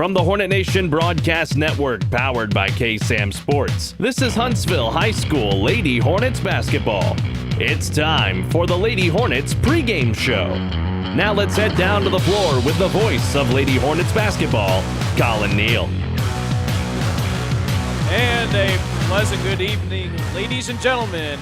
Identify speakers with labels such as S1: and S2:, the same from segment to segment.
S1: From the Hornet Nation Broadcast Network, powered by KSAM Sports, this is Huntsville High School Lady Hornets basketball. It's time for the Lady Hornets pregame show. Now let's head down to the floor with the voice of Lady Hornets basketball, Collin Neill.
S2: And a pleasant good evening, ladies and gentlemen,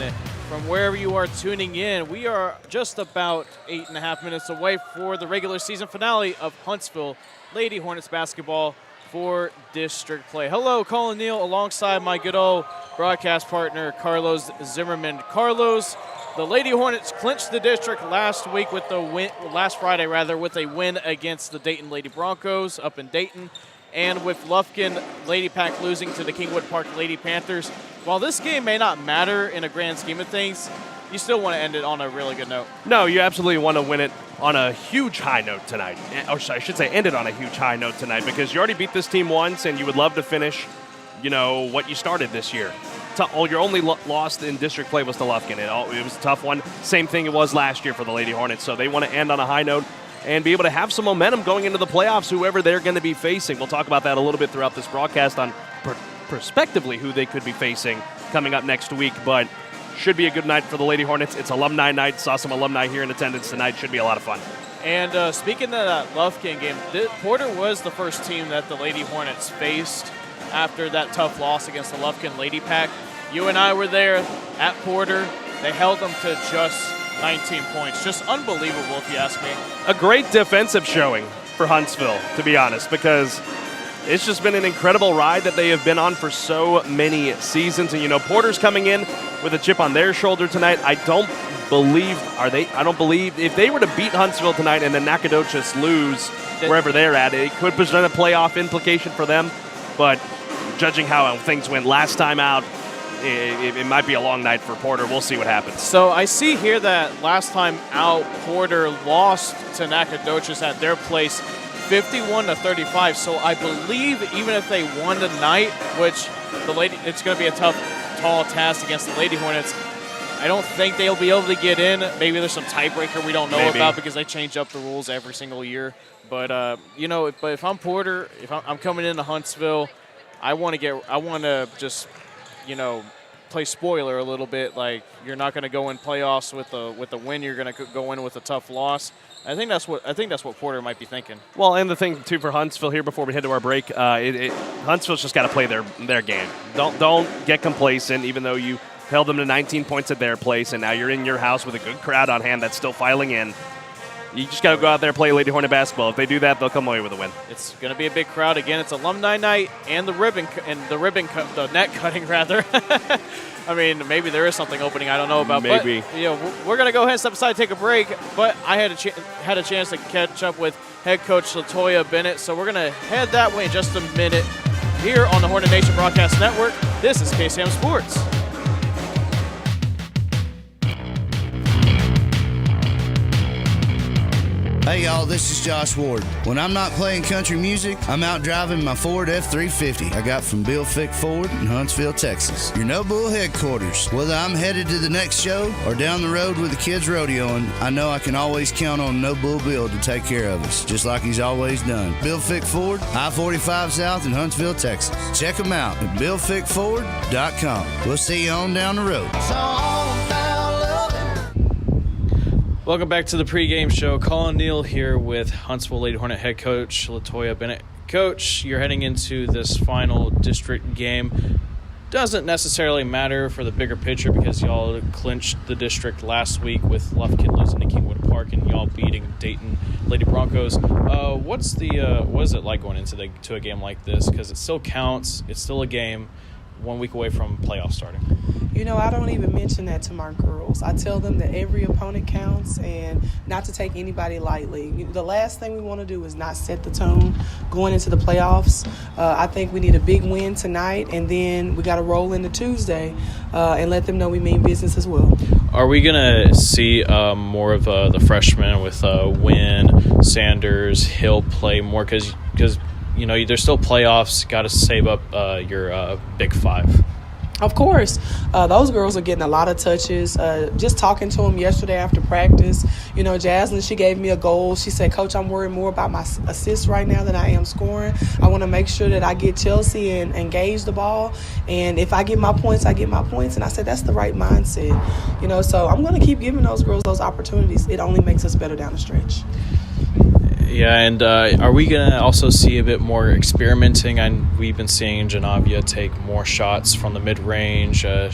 S2: from wherever you are tuning in. We are just about 8.5 minutes away for the regular season finale of Huntsville Lady Hornets basketball for district play. Hello, Collin Neill, alongside my good old broadcast partner, Carlos Zimmermann. Carlos, the Lady Hornets clinched the district last Friday with a win against the Dayton Lady Broncos up in Dayton. And with Lufkin Lady Pack losing to the Kingwood Park Lady Panthers, while this game may not matter in a grand scheme of things, you still want to end it on a really good note.
S1: No, you absolutely want to win it on a huge high note tonight. Or I should say end it on a huge high note tonight, because you already beat this team once and you would love to finish, what you started this year. Your only loss in district play was to Lufkin. It was a tough one. Same thing it was last year for the Lady Hornets. So they want to end on a high note and be able to have some momentum going into the playoffs, whoever they're going to be facing. We'll talk about that a little bit throughout this broadcast on prospectively who they could be facing coming up next week. But should be a good night for the Lady Hornets. It's alumni night. Saw some alumni here in attendance tonight. Should be a lot of fun.
S2: And speaking of that Lufkin game, Porter was the first team that the Lady Hornets faced after that tough loss against the Lufkin Lady Pack. You and I were there at Porter. They held them to just 19 points. Just unbelievable, if you ask me.
S1: A great defensive showing for Huntsville, to be honest, because it's just been an incredible ride that they have been on for so many seasons. And, Porter's coming in with a chip on their shoulder tonight. I don't believe if they were to beat Huntsville tonight and then Nacogdoches lose wherever they're at, it could present a playoff implication for them. But judging how things went last time out, it might be a long night for Porter. We'll see what happens.
S2: So I see here that last time out, Porter lost to Nacogdoches at their place 51-35. So I believe even if they won tonight, which it's going to be a tall task against the Lady Hornets, I don't think they'll be able to get in.Maybe there's some tiebreaker we don't know about because they change up the rules every single year. But but if I'm Porter, if I'm coming into Huntsville, I want to just play spoiler a little bit. Like, you're not going to go in playoffs with a win. You're going to go in with a tough loss. I think that's what Porter might be thinking.
S1: Well, and the thing too for Huntsville here before we head to our break, Huntsville's just got to play their game. Don't get complacent, even though you held them to 19 points at their place, and now you're in your house with a good crowd on hand that's still filing in. You just got to go out there and play Lady Hornet basketball. If they do that, they'll come away with a win.
S2: It's going to be a big crowd again. It's alumni night and the net cutting rather. I mean, maybe there is something opening I don't know about.
S1: Maybe.
S2: But, we're going to go ahead and step aside and take a break. But I had a chance to catch up with head coach Latoya Bennett, so we're going to head that way in just a minute here on the Hornet Nation Broadcast Network. This is KSAM Sports.
S3: Hey y'all, this is Josh Ward. When I'm not playing country music, I'm out driving my Ford F-350 I got from Bill Fick Ford in Huntsville, Texas. Your No Bull headquarters. Whether I'm headed to the next show or down the road with the kids rodeoing, I know I can always count on No Bull Bill to take care of us, just like he's always done. Bill Fick Ford, I-45 South in Huntsville, Texas. Check them out at BillFickFord.com. We'll see you on down the road.
S2: Welcome back to the pregame show. Collin Neill here with Huntsville Lady Hornet head coach Latoya Bennett. Coach, you're heading into this final district game. Doesn't necessarily matter for the bigger picture because y'all clinched the district last week with Lufkin losing to Kingwood Park and y'all beating Dayton Lady Broncos. What is it like going into a game like this? Because it still counts. It's still a game 1 week away from playoffs starting.
S4: I don't even mention that to my girls. I tell them that every opponent counts and not to take anybody lightly. The last thing we want to do is not set the tone going into the playoffs. I think we need a big win tonight, and then we got to roll into Tuesday and let them know we mean business as well.
S2: Are we going to see more of the freshmen with Wynn, Sanders, Hill play more? Because there's still playoffs. Got to save up your Big Five.
S4: Of course, those girls are getting a lot of touches. Just talking to them yesterday after practice, you know, Jasmine, she gave me a goal. She said, Coach, I'm worried more about my assists right now than I am scoring. I want to make sure that I get Chelsea and engage the ball. And if I get my points, I get my points. And I said, that's the right mindset. You know, so I'm going to keep giving those girls those opportunities. It only makes us better down the stretch.
S2: Yeah, and are we going to also see a bit more experimenting? We've been seeing Janavia take more shots from the mid-range. I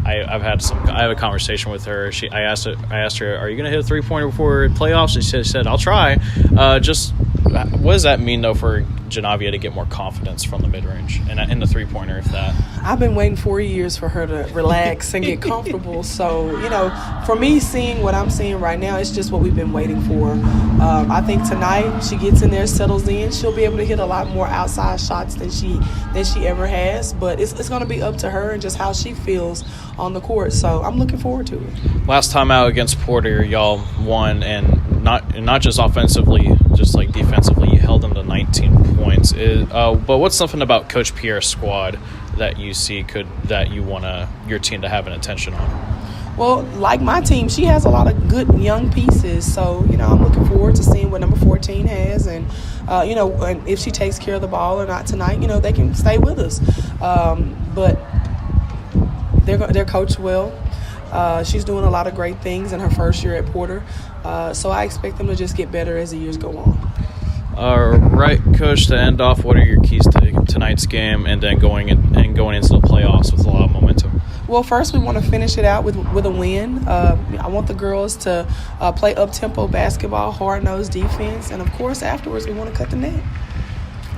S2: have a conversation with her. I asked her, are you going to hit a three-pointer before playoffs? She said, I'll try. What does that mean, though, for Janavia to get more confidence from the mid-range and in the three-pointer, if that?
S4: I've been waiting 4 years for her to relax and get comfortable. So, you know, for me, seeing what I'm seeing right now, it's just what we've been waiting for. I think tonight she gets in there, settles in. She'll be able to hit a lot more outside shots than she ever has. But it's going to be up to her and just how she feels on the court. So I'm looking forward to it.
S2: Last time out against Porter, y'all won, and not just offensively, just like defensively, you held them to 19 points. But what's something about Coach Pierre's squad that you see that you want your team to have an attention on?
S4: Well, like my team, she has a lot of good young pieces. So, you know, I'm looking forward to seeing what number 14 has. And, you know, and if she takes care of the ball or not tonight, you know, they can stay with us. But they're coached well. She's doing a lot of great things in her first year at Porter. So I expect them to just get better as the years go on.
S2: All right, Coach, to end off, what are your keys to tonight's game and then going into the playoffs with a lot of momentum?
S4: Well, first we want to finish it out with a win. I want the girls to play up-tempo basketball, hard-nosed defense, and, of course, afterwards we want to cut the net.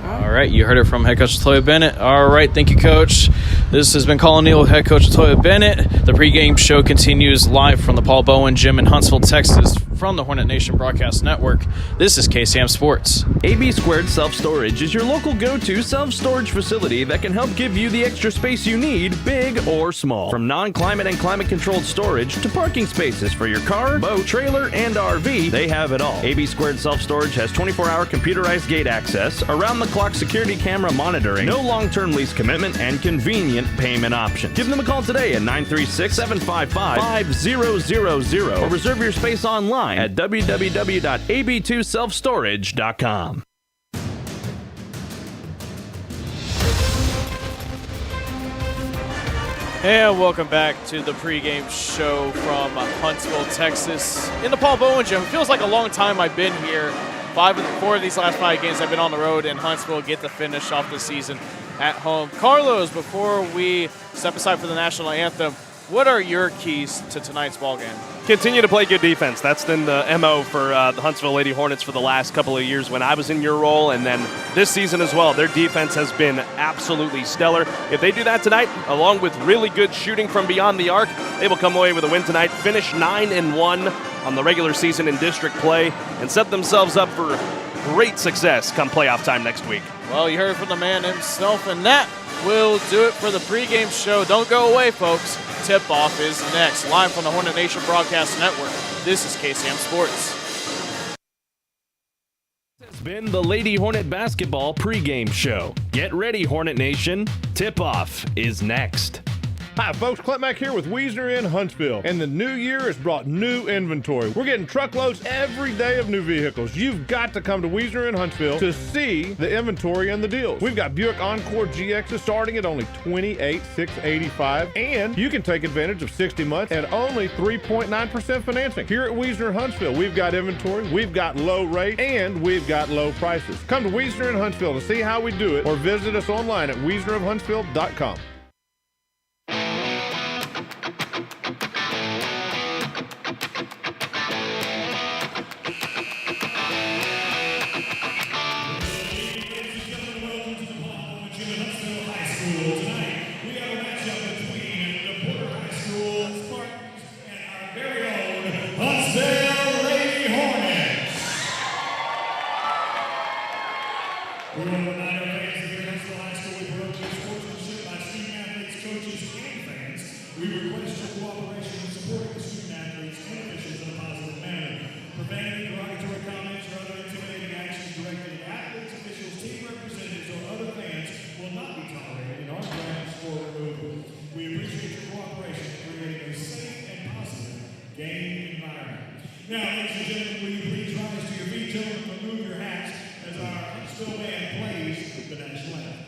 S2: All right, you heard it from head coach Latoya Bennett. All right, thank you, Coach. This has been Collin Neill, head coach Latoya Bennett. The pregame show continues live from the Paul Bowen Gym in Huntsville, Texas, from the Hornet Nation Broadcast Network. This is KSAM Sports.
S5: AB Squared Self-Storage is your local go-to self-storage facility that can help give you the extra space you need, big or small. From non-climate and climate-controlled storage to parking spaces for your car, boat, trailer, and RV, they have it all. AB Squared Self-Storage has 24-hour computerized gate access, around-the-clock security camera monitoring, no long-term lease commitment, and convenient payment options. Give them a call today at 936-755-5000 or reserve your space online at www.ab2selfstorage.com.
S2: And welcome back to the pregame show from Huntsville, Texas, in the Paul Bowen Gym. It feels like a long time I've been here. 4 of these last 5 games I've been on the road, and Huntsville get to finish off the season at home. Carlos, before we step aside for the national anthem, what are your keys to tonight's ball game?
S1: Continue to play good defense. That's been the MO for the Huntsville Lady Hornets for the last couple of years when I was in your role, and then this season as well. Their defense has been absolutely stellar. If they do that tonight, along with really good shooting from beyond the arc, they will come away with a win tonight, finish 9-1 on the regular season in district play, and set themselves up for great success come playoff time next week.
S2: Well, you heard it from the man himself, and that will do it for the pregame show. Don't go away, folks. Tip-off is next, live from the Hornet Nation Broadcast Network. This is KSAM Sports.
S5: It's been the Lady Hornet Basketball pregame show. Get ready, Hornet Nation. Tip-off is next.
S6: Hi folks, Clint Mack here with Wiesner in Huntsville, and the new year has brought new inventory. We're getting truckloads every day of new vehicles. You've got to come to Wiesner in Huntsville to see the inventory and the deals. We've got Buick Encore GXs starting at only $28,685, and you can take advantage of 60 months at only 3.9% financing. Here at Wiesner in Huntsville, we've got inventory, we've got low rate, and we've got low prices. Come to Wiesner in Huntsville to see how we do it, or visit us online at wiesnerofhuntsville.com.
S7: We Now, ladies and gentlemen, will you please rise to your feet, gentlemen, and remove your hats as our Huntsville band plays the national anthem.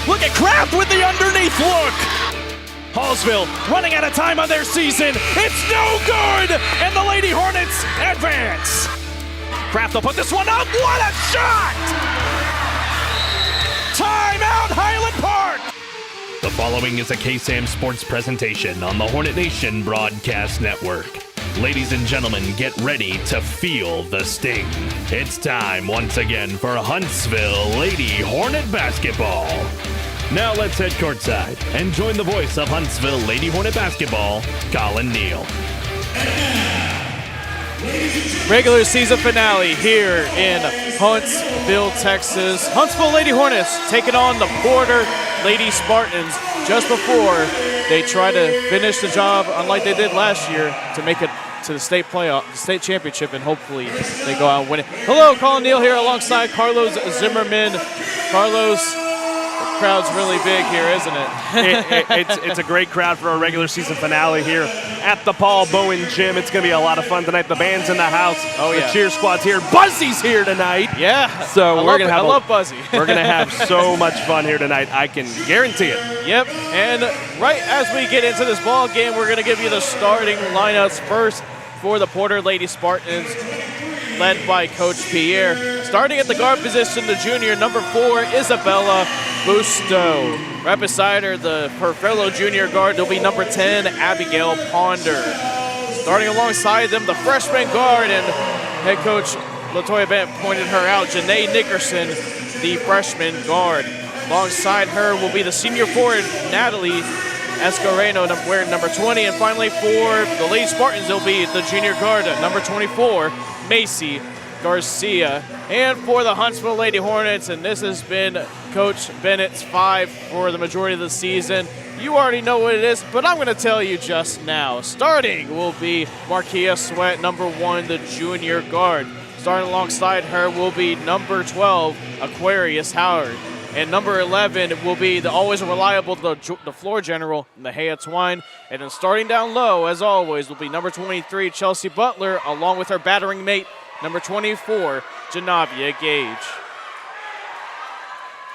S1: Look at Kraft with the underneath look. Hallsville running out of time on their season. It's no good, and the Lady Hornets advance. Kraft will put this one up. What a shot! Timeout, Highland Park.
S5: The following is a KSAM sports presentation on the Hornet Nation Broadcast Network. Ladies and gentlemen, get ready to feel the sting. It's time once again for Huntsville Lady Hornet basketball. Now let's head courtside and join the voice of Huntsville Lady Hornet basketball, Collin Neill.
S2: Regular season finale here in Huntsville, Texas. Huntsville Lady Hornets taking on the Porter Lady Spartans just before they try to finish the job, unlike they did last year, to make it to the state playoff, the state championship, and hopefully they go out and win it. Hello, Collin Neill here alongside Carlos Zimmermann. Carlos, the crowd's really big here, isn't it?
S1: It's a great crowd for a regular season finale here at the Paul Bowen Gym. It's going to be a lot of fun tonight. The band's in the house.
S2: Oh, yeah.
S1: The cheer squad's here. Buzzy's here tonight.
S2: Yeah.
S1: So I
S2: love Buzzy.
S1: We're going to have so much fun here tonight. I can guarantee it.
S2: Yep. And right as we get into this ball game, we're going to give you the starting lineups first for the Porter Lady Spartans, led by Coach Pierre. Starting at the guard position, the junior, number 4, Isabella Busto. Right beside her, her fellow junior guard, will be number 10, Abigail Ponder. Starting alongside them, the freshman guard, and head coach LaToya Bennett pointed her out, Janae Nickerson, the freshman guard. Alongside her will be the senior forward, Natalie Escareno, wearing number 20. And finally, for the Lady Spartans, it'll be the junior guard, number 24, Macy Garcia. And for the Huntsville Lady Hornets, and this has been Coach Bennett's 5 for the majority of the season. You already know what it is, but I'm going to tell you just now. Starting will be Marquia Sweat, number 1, the junior guard. Starting alongside her will be number 12, Aquarius Howard. And number 11 will be the always reliable, the floor general, Nahea Twine. And then starting down low, as always, will be number 23, Chelsea Butler, along with her battering mate, number 24, Janavia Gage.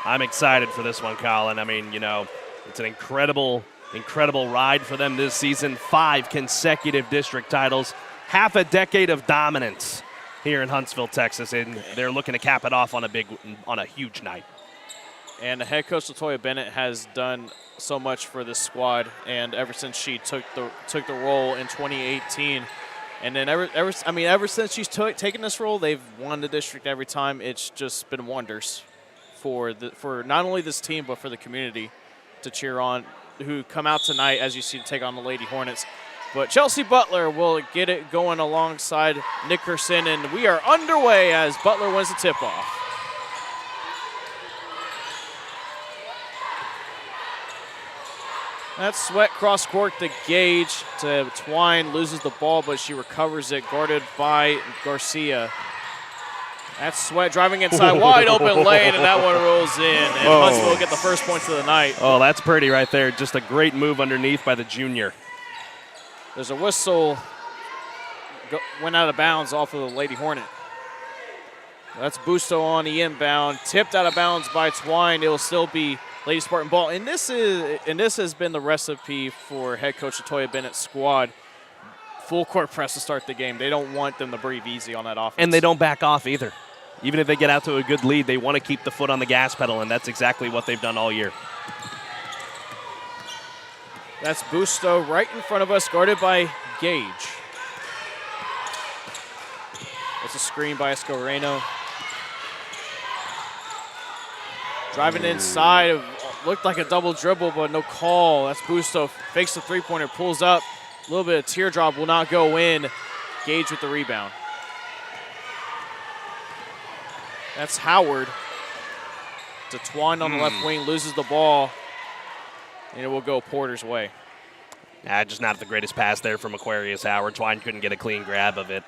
S1: I'm excited for this one, Collin. I mean, it's an incredible ride for them this season. 5 consecutive district titles, half a decade of dominance here in Huntsville, Texas, and they're looking to cap it off on a huge night.
S2: And head coach LaToya Bennett has done so much for this squad, and ever since she took the role in 2018, and then ever since she's taken this role, they've won the district every time. It's just been wonders for not only this team but for the community to cheer on, who come out tonight, as you see, to take on the Lady Hornets. But Chelsea Butler will get it going alongside Nickerson, and we are underway as Butler wins the tip-off. That Sweat cross court to Gage to Twine, loses the ball, but she recovers it, guarded by Garcia. That's Sweat driving inside, wide open lane, and that one rolls in. And Huntsville will get the first points of the night.
S1: Oh, that's pretty right there. Just a great move underneath by the junior.
S2: There's a whistle, went out of bounds off of the Lady Hornet. That's Busto on the inbound, tipped out of bounds by Twine. It'll still be Lady Spartan ball, and this has been the recipe for head coach Latoya Bennett's squad. Full court press to start the game. They don't want them to breathe easy on that offense.
S1: And they don't back off either. Even if they get out to a good lead, they want to keep the foot on the gas pedal, and that's exactly what they've done all year.
S2: That's Busto right in front of us, guarded by Gage. It's a screen by Escoreno. Driving inside, looked like a double dribble, but no call. That's Busto, fakes the three-pointer, pulls up. A little bit of teardrop, will not go in. Gage with the rebound. That's Howard. To Twine on the left wing, loses the ball, and it will go Porter's way.
S1: Just not the greatest pass there from Aquarius Howard. Twine couldn't get a clean grab of it.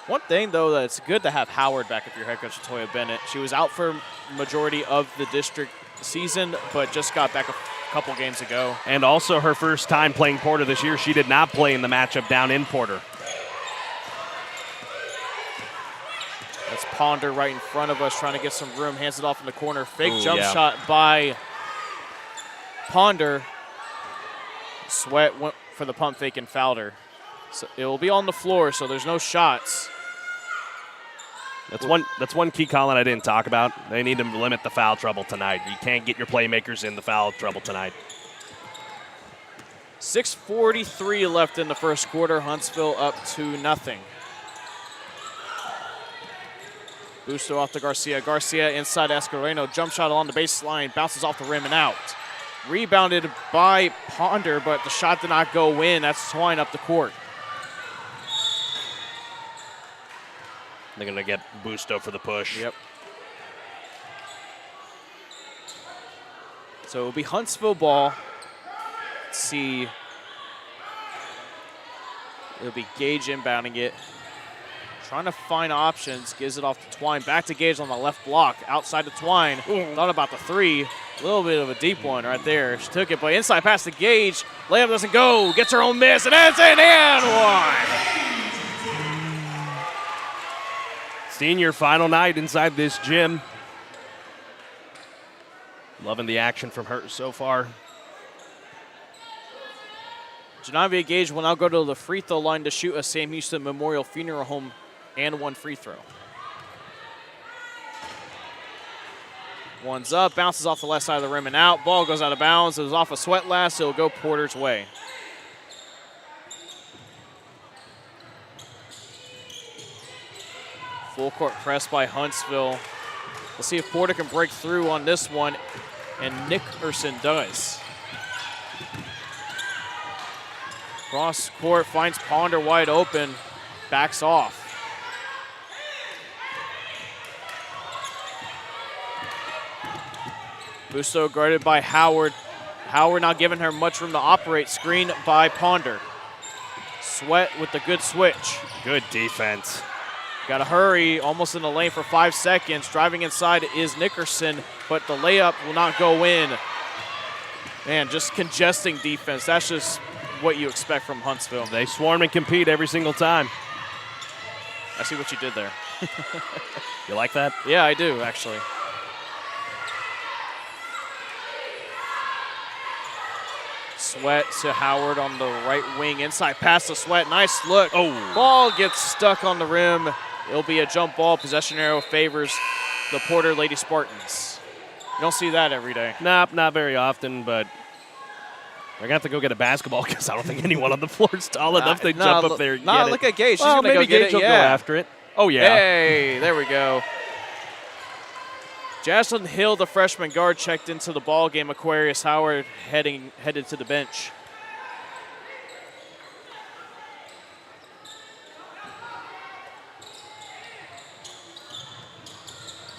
S2: One thing, though, that it's good to have Howard back if you're head coach Latoya Bennett. She was out for majority of the district season, but just got back a couple games ago.
S1: And also her first time playing Porter this year. She did not play in the matchup down in Porter.
S2: That's Ponder right in front of us, trying to get some room. Hands it off in the corner. Fake jump shot by Ponder. Sweat went for the pump fake and fouled her. So it will be on the floor, so there's no shots.
S1: That's one key, Collin, I didn't talk about. They need to limit the foul trouble tonight. You can't get your playmakers in the foul trouble tonight.
S2: 6:43 left in the first quarter. Huntsville up 2-0. Busto off to Garcia. Garcia inside Escoreno. Jump shot along the baseline. Bounces off the rim and out. Rebounded by Ponder, but the shot did not go in. That's Twine up the court.
S1: They're going to get Busto for the push.
S2: Yep. So it'll be Huntsville ball. Let's see. It'll be Gage inbounding it. Trying to find options. Gives it off to Twine. Back to Gage on the left block. Outside to Twine. Thought about the three. A little bit of a deep one right there. She took it, but inside pass to Gage. Layup doesn't go. Gets her own miss, and that's an and one.
S1: Senior final night inside this gym. Loving the action from her so far.
S2: Janavia Gage will now go to the free throw line to shoot a Sam Houston Memorial Funeral Home and one free throw. One's up, bounces off the left side of the rim and out. Ball goes out of bounds. It was off a Sweat last. It'll go Porter's way. Full court press by Huntsville. We'll see if Porter can break through on this one, and Nickerson does. Cross court, finds Ponder wide open, backs off. Busto guarded by Howard. Howard not giving her much room to operate. Screen by Ponder. Sweat with the good switch.
S1: Good defense.
S2: Got to hurry, almost in the lane for 5 seconds. Driving inside is Nickerson, but the layup will not go in. Man, just congesting defense. That's just what you expect from Huntsville.
S1: They swarm and compete every single time.
S2: I see what you did there.
S1: You like that?
S2: Yeah, I do, actually. Sweat to Howard on the right wing. Inside pass to Sweat. Nice look.
S1: Oh.
S2: Ball gets stuck on the rim. It'll be a jump ball. Possession arrow favors the Porter Lady Spartans. You don't see that every day.
S1: Nope, not very often, but we're going to have to go get a basketball because I don't think anyone on the floor is tall enough to jump up there and get it.
S2: Look at Gage. She's
S1: well,
S2: going to go get
S1: Gage
S2: it.
S1: will go after it. Oh, yeah.
S2: Hey, there we go. Jaslyn Hill, the freshman guard, checked into the ball game. Aquarius Howard headed to the bench.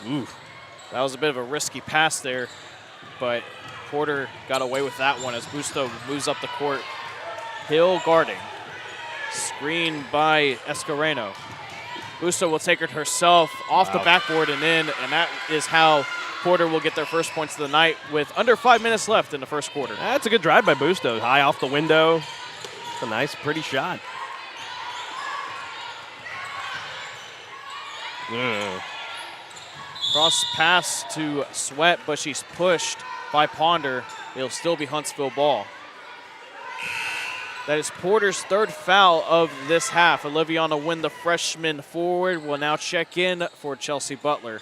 S2: Ooh. That was a bit of a risky pass there, but Porter got away with that one as Busto moves up the court. Hill guarding. Screen by Escareno. Busto will take it herself off the backboard and in, and that is how Porter will get their first points of the night with under 5 minutes left in the first quarter.
S1: That's a good drive by Busto. High off the window. It's a nice, pretty shot.
S2: Cross pass to Sweat, but she's pushed by Ponder. It'll still be Huntsville ball. That is Porter's third foul of this half. Oliviana Wynn, the freshman forward, will now check in for Chelsea Butler.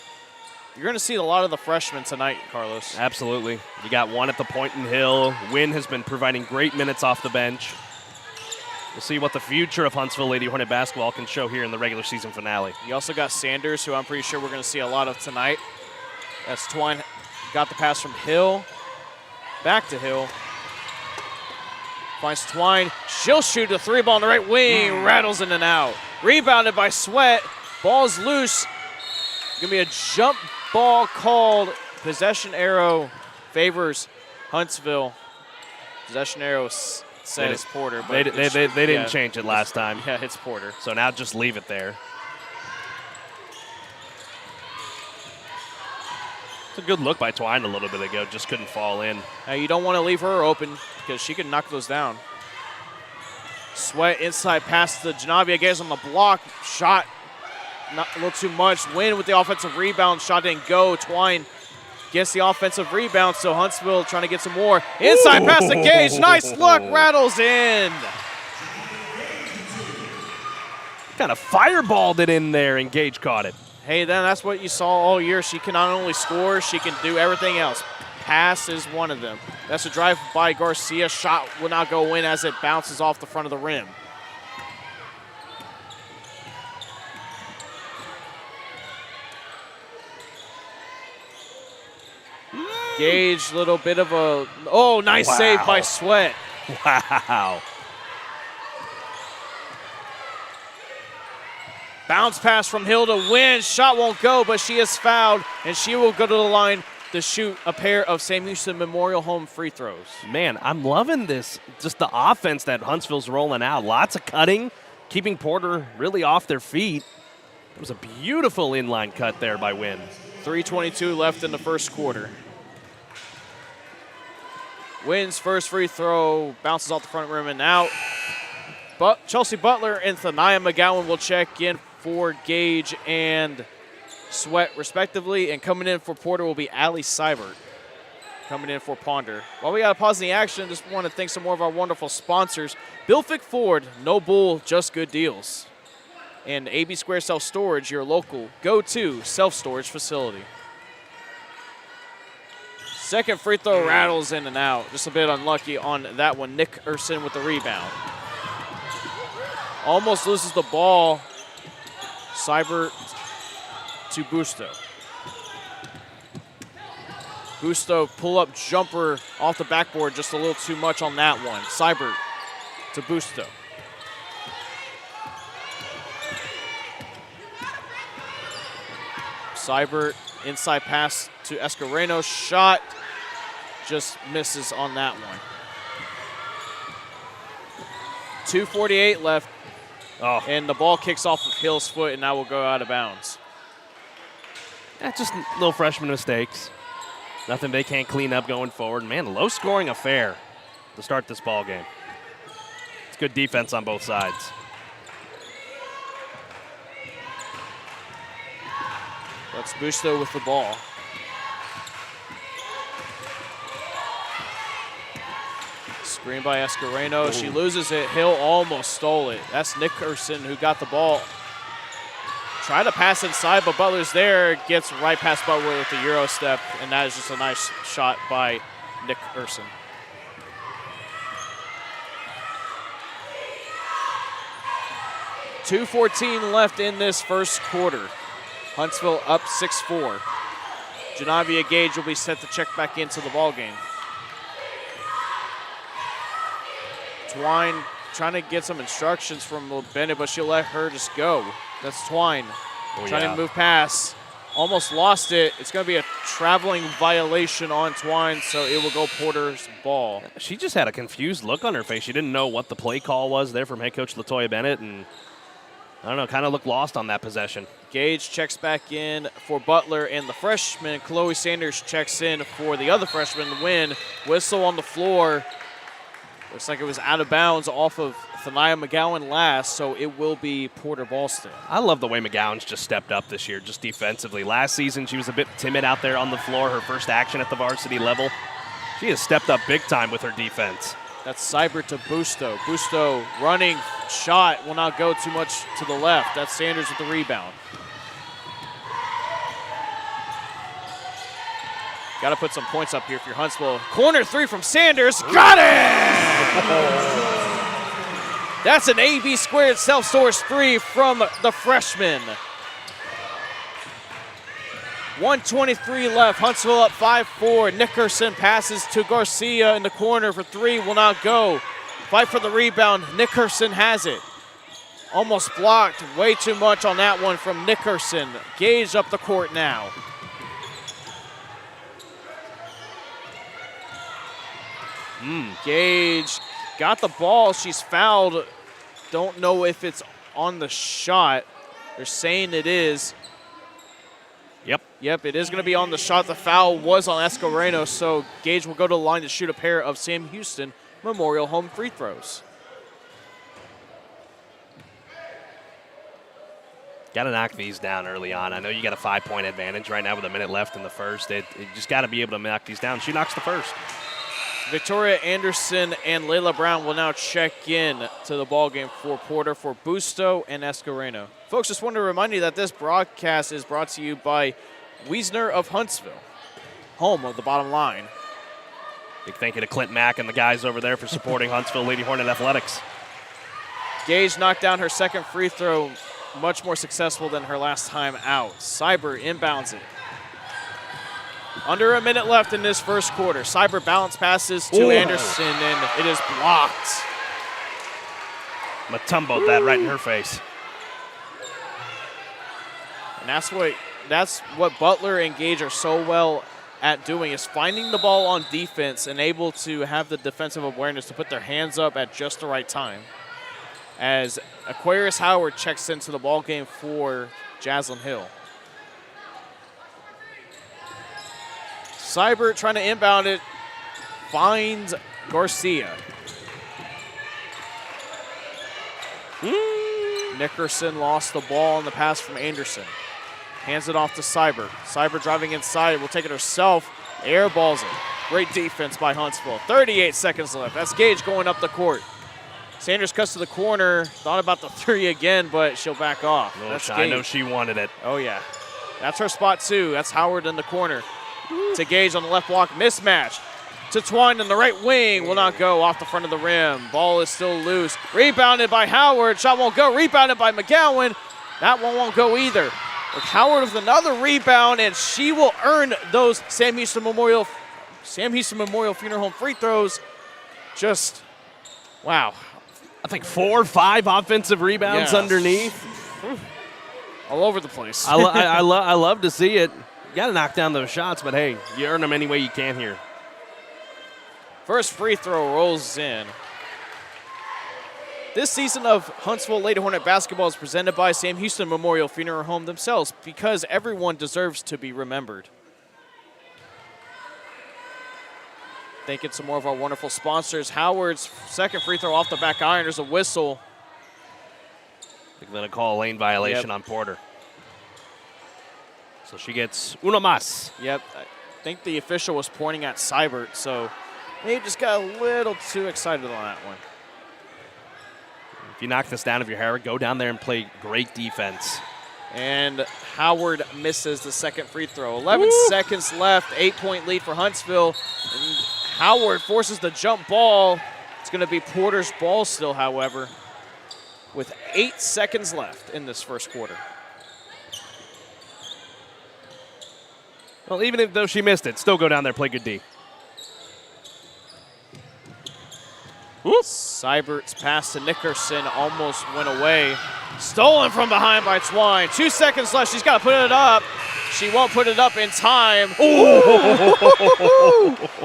S2: You're going to see a lot of the freshmen tonight, Carlos.
S1: Absolutely. You got one at the point in Hill. Wynn has been providing great minutes off the bench. We'll see what the future of Huntsville Lady Hornet basketball can show here in the regular season finale.
S2: You also got Sanders, who I'm pretty sure we're going to see a lot of tonight. That's Twine. Got the pass from Hill. Back to Hill. Finds Twine. She'll shoot a three ball in the right wing. Rattles in and out. Rebounded by Sweat. Ball's loose. Going to be a jump ball called. Possession arrow favors Huntsville. Possession arrow says Porter.
S1: But they didn't change it last time.
S2: Yeah, it's Porter.
S1: So now just leave it there. It's a good look by Twine a little bit ago. Just couldn't fall in.
S2: You don't want to leave her open because she can knock those down. Sweat inside pass to Janavia. Gets on the block. Shot not a little too much. Win with the offensive rebound. Shot didn't go. Twine gets the offensive rebound. So Huntsville trying to get some more. Inside pass to Gage. Nice look. Rattles in.
S1: Kind of fireballed it in there, and Gage caught it.
S2: Hey, then that's what you saw all year. She can not only score, she can do everything else. Pass is one of them. That's a drive by Garcia. Shot will not go in as it bounces off the front of the rim. Gage, little bit of a, nice save by Sweat.
S1: Wow.
S2: Bounce pass from Hill to Win. Shot won't go, but she is fouled, and she will go to the line to shoot a pair of Sam Houston Memorial Home free throws.
S1: Man, I'm loving this. Just the offense that Huntsville's rolling out. Lots of cutting, keeping Porter really off their feet. It was a beautiful inline cut there by Wynn.
S2: 3:22 left in the first quarter. Wynn's first free throw bounces off the front rim and out. But Chelsea Butler and Thania McGowan will check in for Gage and Sweat, respectively. And coming in for Porter will be Allie Seibert. Coming in for Ponder. While we got to pause the action, just want to thank some more of our wonderful sponsors. Bill Fick Ford, no bull, just good deals. And AB Square Self Storage, your local go-to self-storage facility. Second free throw rattles in and out. Just a bit unlucky on that one. Nick Urson with the rebound. Almost loses the ball. Seibert to Busto. Busto pull-up jumper off the backboard. Just a little too much on that one. Seibert to Busto. Seibert inside pass to Escareno. Shot just misses on that one. 2:48 left. And the ball kicks off of Hill's foot and now will go out of bounds.
S1: Just little freshman mistakes. Nothing they can't clean up going forward. Man, low-scoring affair to start this ball game. It's good defense on both sides.
S2: That's Busto with the ball. Screen by Escareno. She loses it. Hill almost stole it. That's Nickerson who got the ball. Try to pass inside, but Butler's there. Gets right past Butler with the Euro step, and that is just a nice shot by Nick Urson. .2:14 left in this first quarter. Huntsville up 6-4. Janavia Gage will be set to check back into the ballgame. Twine trying to get some instructions from Bennett, but she'll let her just go. That's Twine trying to move past. Almost lost it. It's going to be a traveling violation on Twine, so it will go Porter's ball.
S1: She just had a confused look on her face. She didn't know what the play call was there from head coach LaToya Bennett, and I don't know, kind of looked lost on that possession.
S2: Gage checks back in for Butler, and the freshman, Chloe Sanders, checks in for the other freshman to win. Whistle on the floor. Looks like it was out of bounds off of Thania McGowan last, so it will be Porter Ballston.
S1: I love the way McGowan's just stepped up this year, just defensively. Last season, she was a bit timid out there on the floor, her first action at the varsity level. She has stepped up big time with her defense.
S2: That's Seibert to Busto. Busto running shot will not go too much to the left. That's Sanders with the rebound. Got to put some points up here if you're Huntsville. Corner three from Sanders. Got it! That's an AB squared self-storage three from the freshman. 1:23 left. Huntsville up 5-4. Nickerson passes to Garcia in the corner for three. Will not go. Fight for the rebound. Nickerson has it. Almost blocked. Way too much on that one from Nickerson. Gage up the court now. Gage got the ball. She's fouled. Don't know if it's on the shot. They're saying it is. Yep, it is going to be on the shot. The foul was on Escoreno, so Gage will go to the line to shoot a pair of Sam Houston Memorial home free throws.
S1: Got to knock these down early on. I know you got a 5-point advantage right now with a minute left in the first. You just got to be able to knock these down. She knocks the first.
S2: Victoria Anderson and Layla Brown will now check in to the ballgame for Porter for Busto and Escoreno. Folks, just wanted to remind you that this broadcast is brought to you by Wiesner of Huntsville, home of the bottom line.
S1: Big thank you to Clint Mack and the guys over there for supporting Huntsville Lady Hornet Athletics.
S2: Gage knocked down her second free throw, much more successful than her last time out. Seibert inbounds it. Under a minute left in this first quarter. Seibert bounce passes to Anderson, and it is blocked.
S1: Matumboed that right in her face.
S2: And that's what Butler and Gage are so well at doing, is finding the ball on defense and able to have the defensive awareness to put their hands up at just the right time. As Aquarius Howard checks into the ball game for Jaslyn Hill. Seibert trying to inbound it, finds Garcia. Nickerson lost the ball on the pass from Anderson. Hands it off to Seibert. Seibert driving inside, will take it herself, airballs it. Great defense by Huntsville. 38 seconds left. That's Gage going up the court. Sanders cuts to the corner, thought about the three again, but she'll back off.
S1: I know she wanted it.
S2: Oh, yeah. That's her spot, too. That's Howard in the corner. To Gage on the left block, mismatch. To Twine in the right wing, will not go off the front of the rim. Ball is still loose. Rebounded by Howard, shot won't go. Rebounded by McGowan. That one won't go either. With Howard with another rebound, and she will earn those Sam Houston Memorial Funeral Home free throws. Just, wow.
S1: I think 4 or 5 offensive rebounds underneath.
S2: All over the place.
S1: I love to see it. You got to knock down those shots, but hey, you earn them any way you can here.
S2: First free throw rolls in. This season of Huntsville Lady Hornet basketball is presented by Sam Houston Memorial Funeral Home themselves, because everyone deserves to be remembered. Thanking some more of our wonderful sponsors. Howard's second free throw off the back iron. There's a whistle.
S1: They're going to call a lane violation on Porter. So she gets uno más.
S2: Yep, I think the official was pointing at Seibert, so they just got a little too excited on that one.
S1: If you knock this down, if you're Howard, go down there and play great defense.
S2: And Howard misses the second free throw. 11 seconds left, 8-point lead for Huntsville. And Howard forces the jump ball. It's going to be Porter's ball still, however, with 8 seconds left in this first quarter.
S1: Well, even though she missed it, still go down there, play good D.
S2: Seibert's pass to Nickerson almost went away. Stolen from behind by Twine. 2 seconds left. She's got to put it up. She won't put it up in time.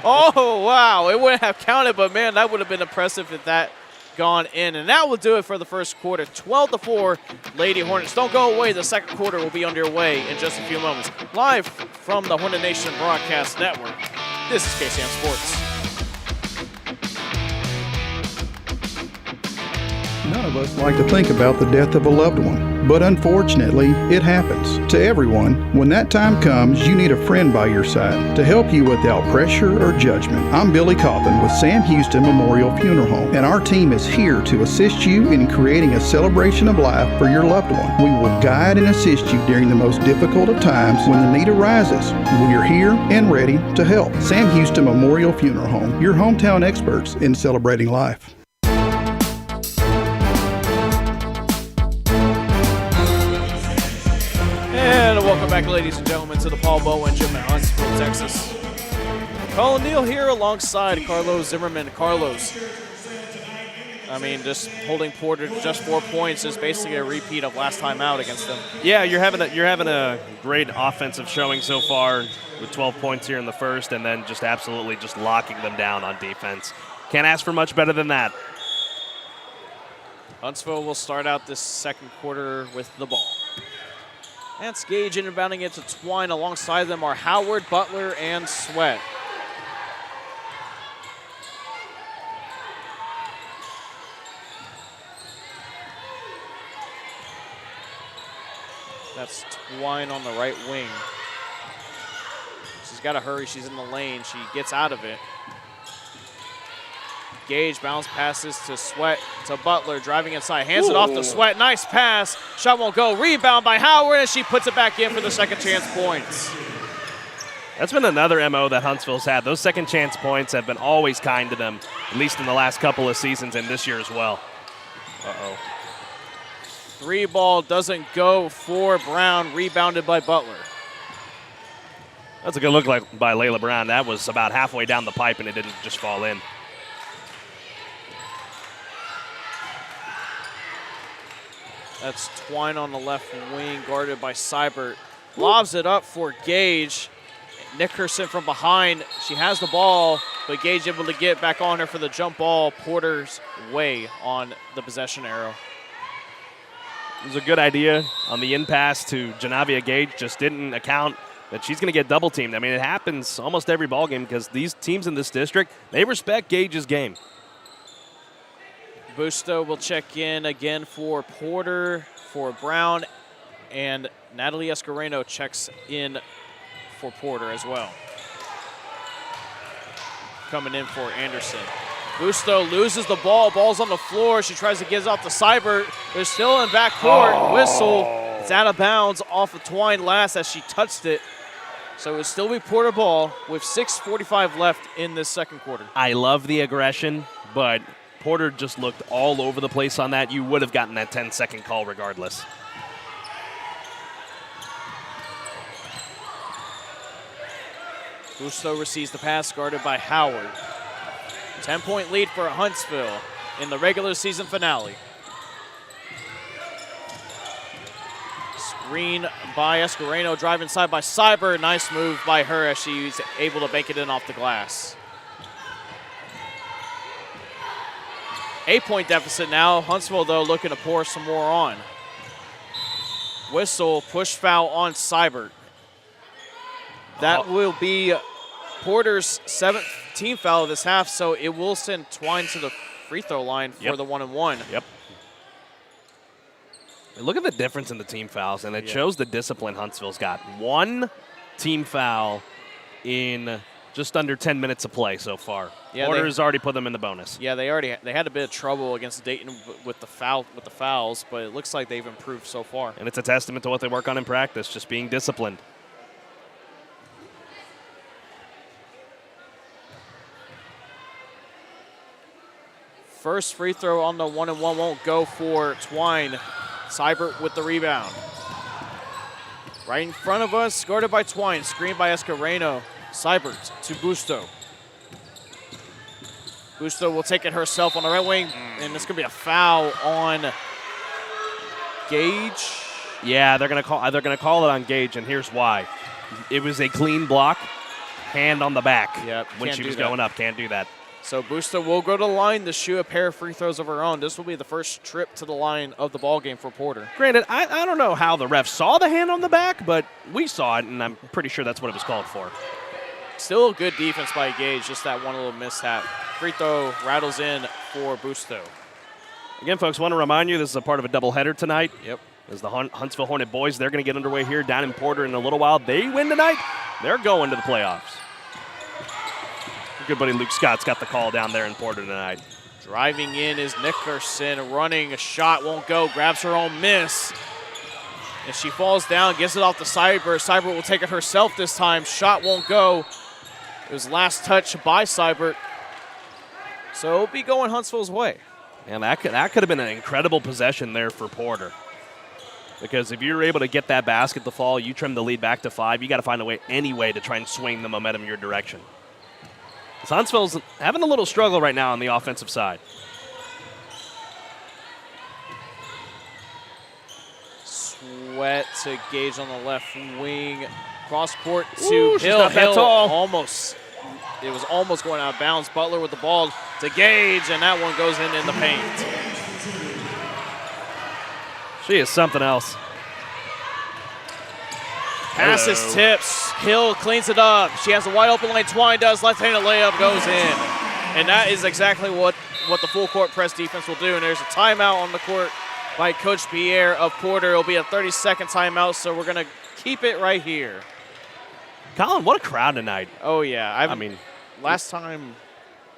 S2: Oh, wow. It wouldn't have counted, but, man, that would have been impressive if that gone in. And that will do it for the first quarter. 12-4, Lady Hornets. Don't go away. The second quarter will be underway in just a few moments. Live from the Hornet Nation Broadcast Network, this is KSAM Sports.
S8: None of us like to think about the death of a loved one, but unfortunately, it happens to everyone. When that time comes, you need a friend by your side to help you without pressure or judgment. I'm Billy Coffin with Sam Houston Memorial Funeral Home, and our team is here to assist you in creating a celebration of life for your loved one. We will guide and assist you during the most difficult of times when the need arises. We are here and ready to help. Sam Houston Memorial Funeral Home, your hometown experts in celebrating life.
S2: And welcome back, ladies and gentlemen, to the Paul Bowen Gym in Huntsville, Texas. Collin Neill here alongside Carlos Zimmermann. Carlos, I mean, just holding Porter to just 4 points is basically a repeat of last time out against them.
S1: Yeah, you're having a great offensive showing so far with 12 points here in the first, and then just absolutely just locking them down on defense. Can't ask for much better than that.
S2: Huntsville will start out this second quarter with the ball. That's Gage inbounding it to Twine. Alongside them are Howard, Butler, and Sweat. That's Twine on the right wing. She's got to hurry. She's in the lane. She gets out of it. Gage bounce passes to Sweat to Butler, driving inside, hands it off to Sweat. Nice pass. Shot won't go. Rebound by Howard, and she puts it back in for the second chance points.
S1: That's been another MO that Huntsville's had. Those second chance points have been always kind to them, at least in the last couple of seasons and this year as well. Uh-oh.
S2: Three ball doesn't go for Brown, rebounded by Butler.
S1: That's a good look by Layla Brown. That was about halfway down the pipe, and it didn't just fall in.
S2: That's Twine on the left wing, guarded by Seibert. Lobs it up for Gage. Nickerson from behind. She has the ball, but Gage able to get back on her for the jump ball. Porter's way on the possession arrow.
S1: It was a good idea on the in pass to Janavia Gage. Just didn't account that she's going to get double teamed. I mean, it happens almost every ball game because these teams in this district, they respect Gage's game.
S2: Busto will check in again for Porter, for Brown, and Natalie Escareno checks in for Porter as well. Coming in for Anderson. Busto loses the ball. Ball's on the floor. She tries to get it off to Seibert. They're still in backcourt. Whistle. It's out of bounds off of Twine last as she touched it. So it will still be Porter ball with 6:45 left in this second quarter.
S1: I love the aggression, but Porter just looked all over the place on that. You would have gotten that 10-second call regardless.
S2: Busto receives the pass, guarded by Howard. 10-point lead for Huntsville in the regular season finale. Screen by Escareno, drive inside by Seibert. Nice move by her as she's able to bank it in off the glass. 8-point deficit now. Huntsville, though, looking to pour some more on. Whistle, push foul on Seibert. That will be Porter's 7th team foul of this half, so it will send Twine to the free throw line for the 1-and-1.
S1: Yep. Look at the difference in the team fouls, and it shows the discipline Huntsville's got. One team foul in just under 10 minutes of play so far. Yeah, Porter's already put them in the bonus.
S2: Yeah, they had a bit of trouble against Dayton with the fouls, but it looks like they've improved so far.
S1: And it's a testament to what they work on in practice, just being disciplined.
S2: First free throw on the 1-and-1 won't go for Twine. Seibert with the rebound. Right in front of us, guarded by Twine, screened by Escareno. Seibert to Busto. Busto will take it herself on the right wing, and it's going to be a foul on Gage.
S1: Yeah, they're going to call it on Gage, and here's why. It was a clean block, hand on the back.
S2: Yep,
S1: when
S2: can't
S1: she
S2: do
S1: was
S2: that.
S1: going up. Can't do that.
S2: So Busto will go to the line to shoot a pair of free throws of her own. This will be the first trip to the line of the ball game for Porter.
S1: Granted, I don't know how the ref saw the hand on the back, but we saw it, and I'm pretty sure that's what it was called for.
S2: Still a good defense by Gage, just that one little mishap. Free throw rattles in for Busto.
S1: Again, folks, want to remind you this is a part of a doubleheader tonight.
S2: Yep.
S1: As the Huntsville Hornet boys, they're going to get underway here down in Porter in a little while. They win tonight, they're going to the playoffs. Good buddy Luke Scott's got the call down there in Porter tonight.
S2: Driving in is Nickerson, running, a shot won't go, grabs her own miss. And she falls down, gets it off the Cyber. Cyber will take it herself this time. Shot won't go. It was last touch by Cyber. So it'll be going Huntsville's way.
S1: And that could have been an incredible possession there for Porter. Because if you're able to get that basket to fall, you trim the lead back to 5, you got to find a way, any way, to try and swing the momentum your direction. So Huntsville's having a little struggle right now on the offensive side.
S2: Sweat to Gage on the left wing. Cross court to
S1: Ooh, she's
S2: Hill.
S1: not that
S2: Hill
S1: tall.
S2: almost. It was almost going out of bounds. Butler with the ball to Gage, and that one goes in the paint.
S1: She is something else.
S2: Passes,
S1: Hello.
S2: tips. Hill cleans it up. She has a wide open lane. Twine does. Left-handed layup goes in. And that is exactly what the full court press defense will do. And there's a timeout on the court by Coach Pierre of Porter. It'll be a 30-second timeout, so we're going to keep it right here.
S1: Collin, what a crowd tonight.
S2: Oh, yeah.
S1: I mean,
S2: last time.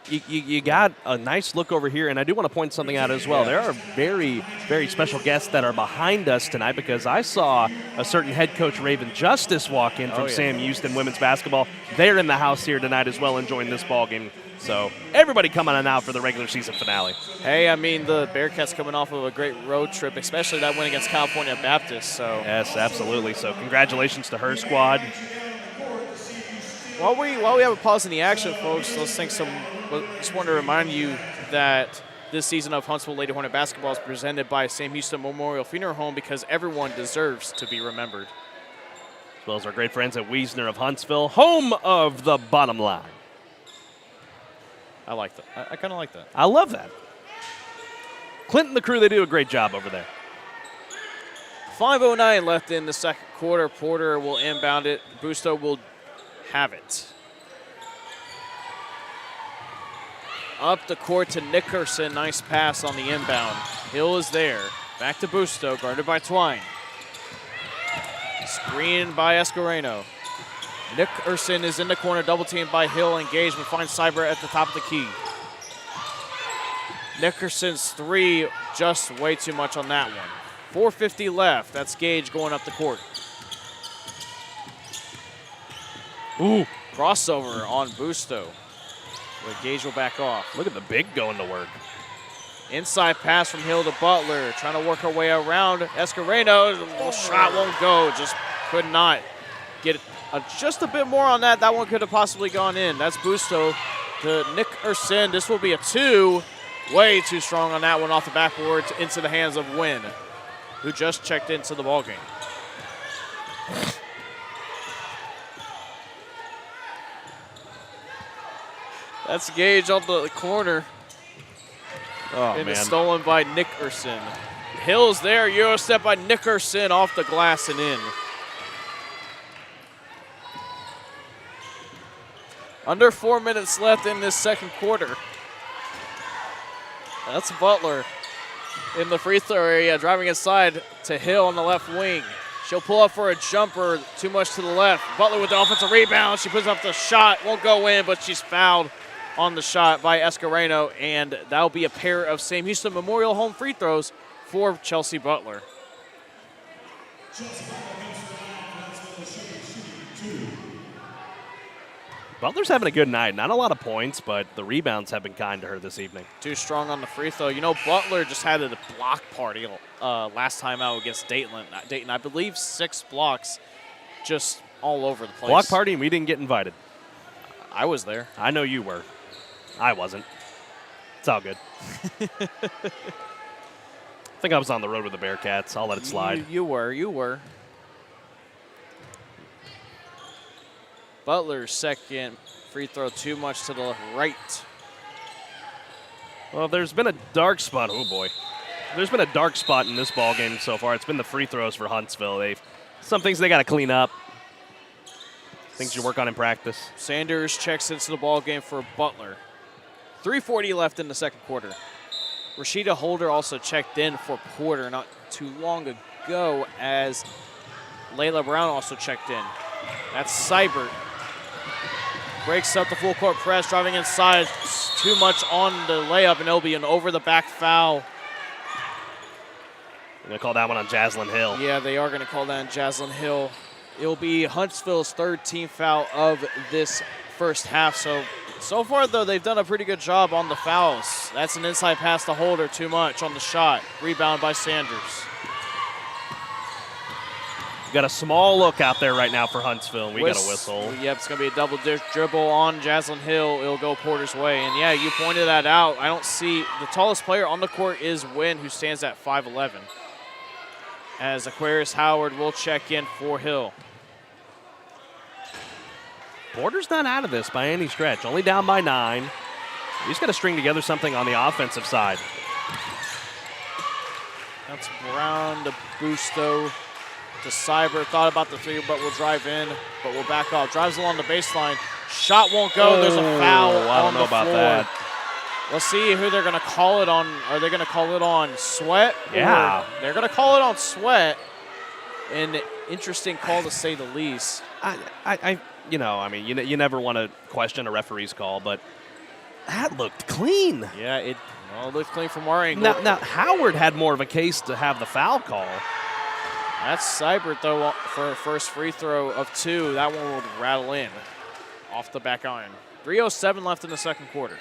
S1: You got a nice look over here, and I do want to point something out as well. There are very, very special guests that are behind us tonight, because I saw a certain head coach, Raven Justice, walk in from Sam Houston women's basketball. They're in the house here tonight as well, enjoying this ball game. So everybody coming on out for the regular season finale.
S2: Hey, I mean, the Bearcats coming off of a great road trip, especially that win against California Baptist. So
S1: yes, absolutely. So congratulations to her squad.
S2: While we have a pause in the action, folks, let's think some. Just want to remind you that this season of Huntsville Lady Hornet basketball is presented by Sam Houston Memorial Funeral Home, because everyone deserves to be remembered.
S1: As well as our great friends at Wiesner of Huntsville, home of the bottom line.
S2: I like that. I kind of like that.
S1: I love that. Clinton, the crew, they do a great job over there.
S2: 5:09 left in the second quarter. Porter will inbound it. Busto will have it. Up the court to Nickerson. Nice pass on the inbound. Hill is there. Back to Busto, guarded by Twine. Screened by Escareno. Nickerson is in the corner, double teamed by Hill. Engagement finds Cyber at the top of the key. Nickerson's three, just way too much on that one. 4:50 left. That's Gage going up the court.
S1: Ooh.
S2: Crossover on Busto. But Gage will back off.
S1: Look at the big going to work.
S2: Inside pass from Hill to Butler. Trying to work her way around Escareno. The shot won't go. Just could not get just a bit more on that. That one could have possibly gone in. That's Busto to Nickerson. This will be a two. Way too strong on that one off the backboard into the hands of Wynn, who just checked into the ballgame. That's Gage on the corner.
S1: Oh,
S2: and
S1: man.
S2: it's stolen by Nickerson. Hill's there. Euro step by Nickerson off the glass and in. Under 4 minutes left in this second quarter. That's Butler in the free throw area, driving inside to Hill on the left wing. She'll pull up for a jumper, too much to the left. Butler with the offensive rebound. She puts up the shot, won't go in, but she's fouled on the shot by Escareno, and that'll be a pair of Sam Houston Memorial home free throws for Chelsea Butler.
S1: Butler's having a good night. Not a lot of points, but the rebounds have been kind to her this evening.
S2: Too strong on the free throw. You know, Butler just had a block party last time out against Dayton. I believe 6 blocks just all over the place.
S1: Block party, and we didn't get invited.
S2: I was there.
S1: I know you were. I wasn't. It's all good. I think I was on the road with the Bearcats. I'll let it slide.
S2: You were. Butler's second free throw too much to the right.
S1: Well, there's been a dark spot. Oh, boy. There's been a dark spot in this ball game so far. It's been the free throws for Huntsville. Some things they got to clean up. Things you work on in practice.
S2: Sanders checks into the ball game for Butler. 3:40 left in the second quarter. Rashida Holder also checked in for Porter not too long ago, as Layla Brown also checked in. That's Seibert. Breaks up the full court press, driving inside. Too much on the layup, and it'll be an over-the-back foul.
S1: They're going to call that one on Jaslyn Hill.
S2: Yeah, they are going to call that on Jaslyn Hill. It'll be Huntsville's third team foul of this first half. So far, though, they've done a pretty good job on the fouls. That's an inside pass to Holder, too much on the shot. Rebound by Sanders.
S1: We got a small look out there right now for Huntsville. We got a whistle.
S2: Yep, it's going to be a double dribble on Jaslyn Hill. It'll go Porter's way. And, yeah, you pointed that out. I don't see – the tallest player on the court is Wynn, who stands at 5'11". As Aquarius Howard will check in for Hill.
S1: Porter's not out of this by any stretch. Only down by 9. He's got to string together something on the offensive side.
S2: That's Brown to Busto to Cyber. Thought about the three, but will drive in, but will back off. Drives along the baseline. Shot won't go. There's a foul on the floor.
S1: I don't know about that.
S2: Let's see who they're going to call it on. Are they going to call it on Sweat?
S1: Yeah.
S2: They're going to call it on Sweat. An interesting call, to say the least.
S1: You never want to question a referee's call, but that looked clean.
S2: Yeah, it looked clean from our angle.
S1: Now, Howard had more of a case to have the foul call.
S2: That's Seibert, though, for a first free throw of 2. That one will rattle in off the back iron. 3:07 left in the second quarter.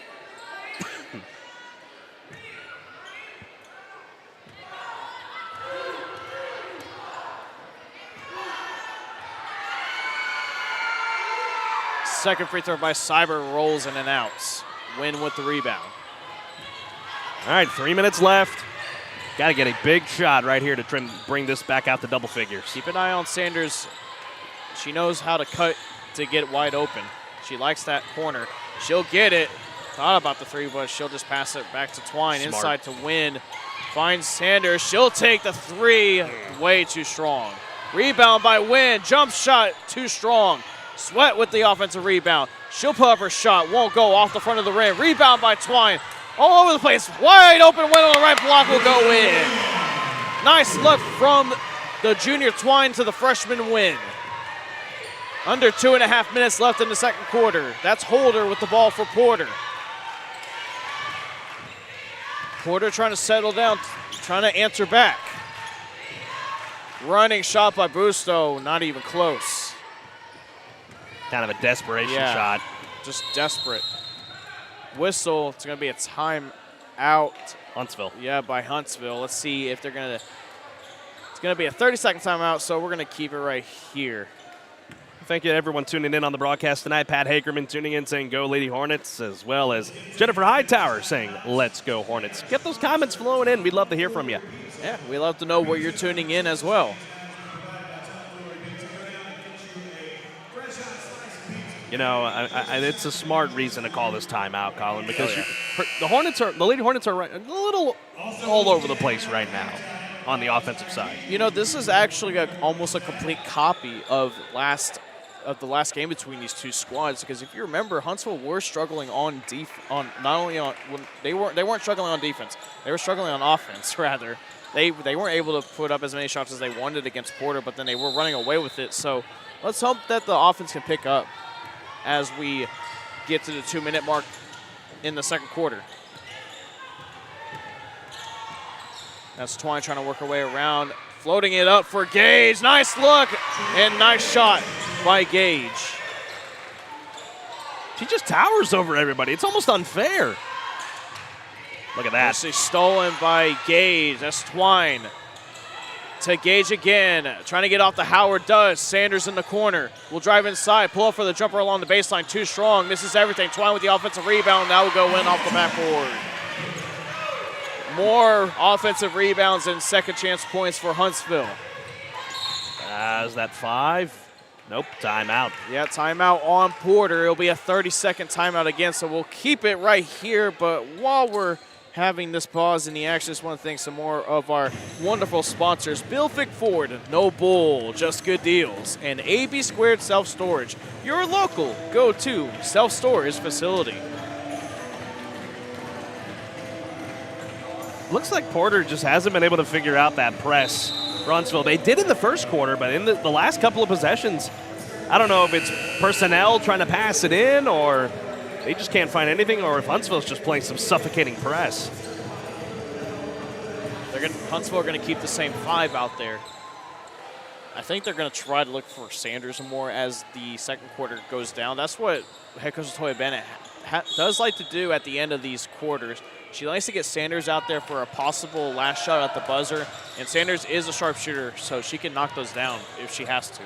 S2: Second free throw by Cyber rolls in and outs. Win with the rebound.
S1: All right, 3 minutes left. Got to get a big shot right here to bring this back out to double figures.
S2: Keep an eye on Sanders. She knows how to cut to get wide open. She likes that corner. She'll get it. Thought about the three, but she'll just pass it back to Twine.
S1: Smart.
S2: Inside to Win. Finds Sanders. She'll take the three. Way too strong. Rebound by Win. Jump shot too strong. Sweat with the offensive rebound. She'll put up her shot. Won't go off the front of the rim. Rebound by Twine. All over the place. Wide open. Win on the right block will go in. Nice look from the junior Twine to the freshman Win. Under 2.5 minutes left in the second quarter. That's Holder with the ball for Porter. Porter trying to settle down, trying to answer back. Running shot by Busto, not even close.
S1: Kind of a desperation shot.
S2: Just desperate. Whistle, it's going to be a timeout.
S1: Huntsville.
S2: Yeah, by Huntsville. Let's see if they're going to, it's going to be a 30-second timeout, so we're going to keep it right here.
S1: Thank you to everyone tuning in on the broadcast tonight. Pat Hagerman tuning in saying go Lady Hornets, as well as Jennifer Hightower saying let's go Hornets. Get those comments flowing in. We'd love to hear from you.
S2: Yeah, we'd love to know where you're tuning in as well.
S1: You know, it's a smart reason to call this timeout, Collin, because the Lady Hornets are a little all over the place right now on the offensive side.
S2: You know, this is actually almost a complete copy of the last game between these two squads, because if you remember, Huntsville were struggling on they weren't struggling on defense. They were struggling on offense rather. They weren't able to put up as many shots as they wanted against Porter, but then they were running away with it. So let's hope that the offense can pick up as we get to the 2-minute mark in the second quarter. That's Twine trying to work her way around, floating it up for Gage. Nice look and nice shot by Gage.
S1: She just towers over everybody. It's almost unfair. Look at that.
S2: She's stolen by Gage. That's Twine. To Gage again. Trying to get off the Howard does. Sanders in the corner. Will drive inside. Pull up for the jumper along the baseline. Too strong. Misses everything. Twine with the offensive rebound. That will go in off the backboard. More offensive rebounds and second chance points for Huntsville.
S1: Is that 5? Nope, timeout.
S2: Yeah, timeout on Porter. It'll be a 30-second timeout again, so we'll keep it right here. But while we're having this pause in the action, just want to thank some more of our wonderful sponsors. Bill Fick Ford, No Bull, Just Good Deals, and AB Squared Self-Storage, your local go-to self-storage facility.
S1: Looks like Porter just hasn't been able to figure out that press for Huntsville. They did in the first quarter, but in the last couple of possessions, I don't know if it's personnel trying to pass it in or they just can't find anything, or if Huntsville's just playing some suffocating press.
S2: Huntsville are going to keep the same 5 out there. I think they're going to try to look for Sanders more as the second quarter goes down. That's what head coach Toya Bennett does like to do at the end of these quarters. She likes to get Sanders out there for a possible last shot at the buzzer, and Sanders is a sharpshooter, so she can knock those down if she has to.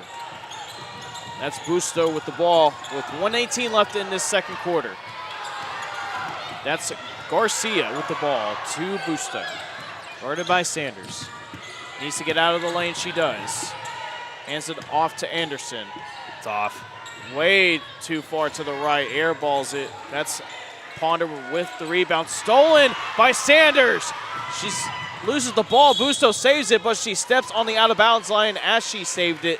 S2: That's Busto with the ball with 1:18 left in this second quarter. That's Garcia with the ball to Busto. Guarded by Sanders. Needs to get out of the lane, she does. Hands it off to Anderson.
S1: It's off.
S2: Way too far to the right, airballs it. That's Ponder with the rebound, stolen by Sanders. She loses the ball, Busto saves it, but she steps on the out-of-bounds line as she saved it.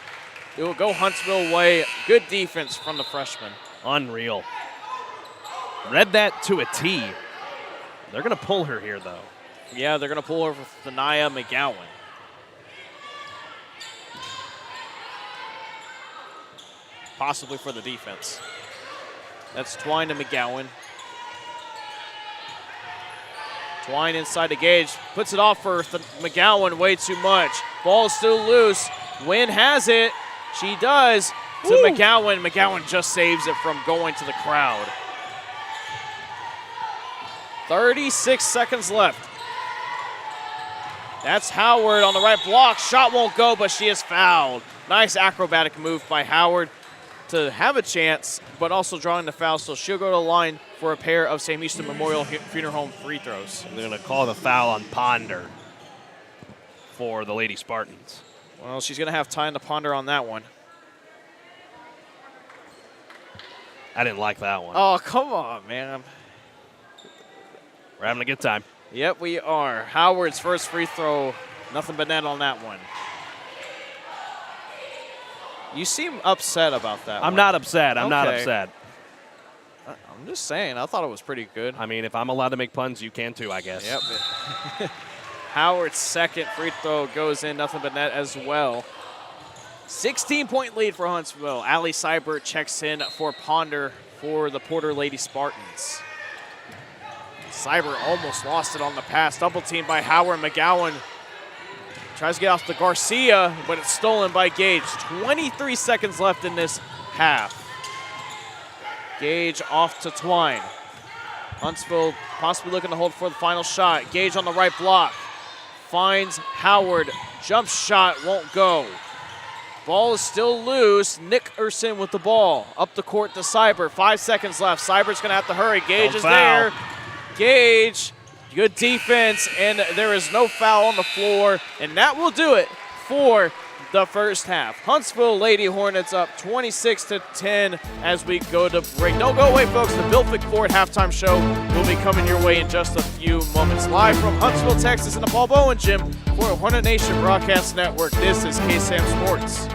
S2: It will go Huntsville way. Good defense from the freshman.
S1: Unreal. Read that to a T. They're going to pull her here, though.
S2: Yeah, they're going to pull her for Thania McGowan. Possibly for the defense. That's Twine to McGowan. Twine inside the Gage, puts it off for McGowan way too much. Ball is still loose. Wynn has it. She does to McGowan. McGowan just saves it from going to the crowd. 36 seconds left. That's Howard on the right block. Shot won't go, but she is fouled. Nice acrobatic move by Howard to have a chance, but also drawing the foul, so she'll go to the line for a pair of Sam Houston Memorial Funeral Home free throws.
S1: They're going to call the foul on Ponder for the Lady Spartans.
S2: Well, she's going to have time to ponder on that one.
S1: I didn't like that one.
S2: Oh, come on, man.
S1: We're having a good time.
S2: Yep, we are. Howard's first free throw, nothing but net on that one. You seem upset about that
S1: I'm
S2: one.
S1: not upset. I'm not
S2: Okay.
S1: upset.
S2: I'm just saying, I thought it was pretty good.
S1: I mean, if I'm allowed to make puns, you can too, I guess.
S2: Yep. Howard's second free throw goes in, nothing but net as well. 16-point lead for Huntsville. Allie Seibert checks in for Ponder for the Porter Lady Spartans. Seibert almost lost it on the pass. Double team by Howard. McGowan tries to get off to Garcia, but it's stolen by Gage. 23 seconds left in this half. Gage off to Twine. Huntsville possibly looking to hold for the final shot. Gage on the right block. Finds Howard. Jump shot won't go. Ball is still loose. Nickerson with the ball. Up the court to Seibert. 5 seconds left. Seibert's going to have to hurry. Gage is there. Gage, good defense, and there is no foul on the floor, and that will do it for the first half. Huntsville Lady Hornets up 26-10 as we go to break. Don't go away, folks. The Bill Fick Ford halftime show will be coming your way in just a few moments. Live from Huntsville, Texas, in the Paul Bowen Gym for Hornet Nation Broadcast Network. This is KSAM Sports.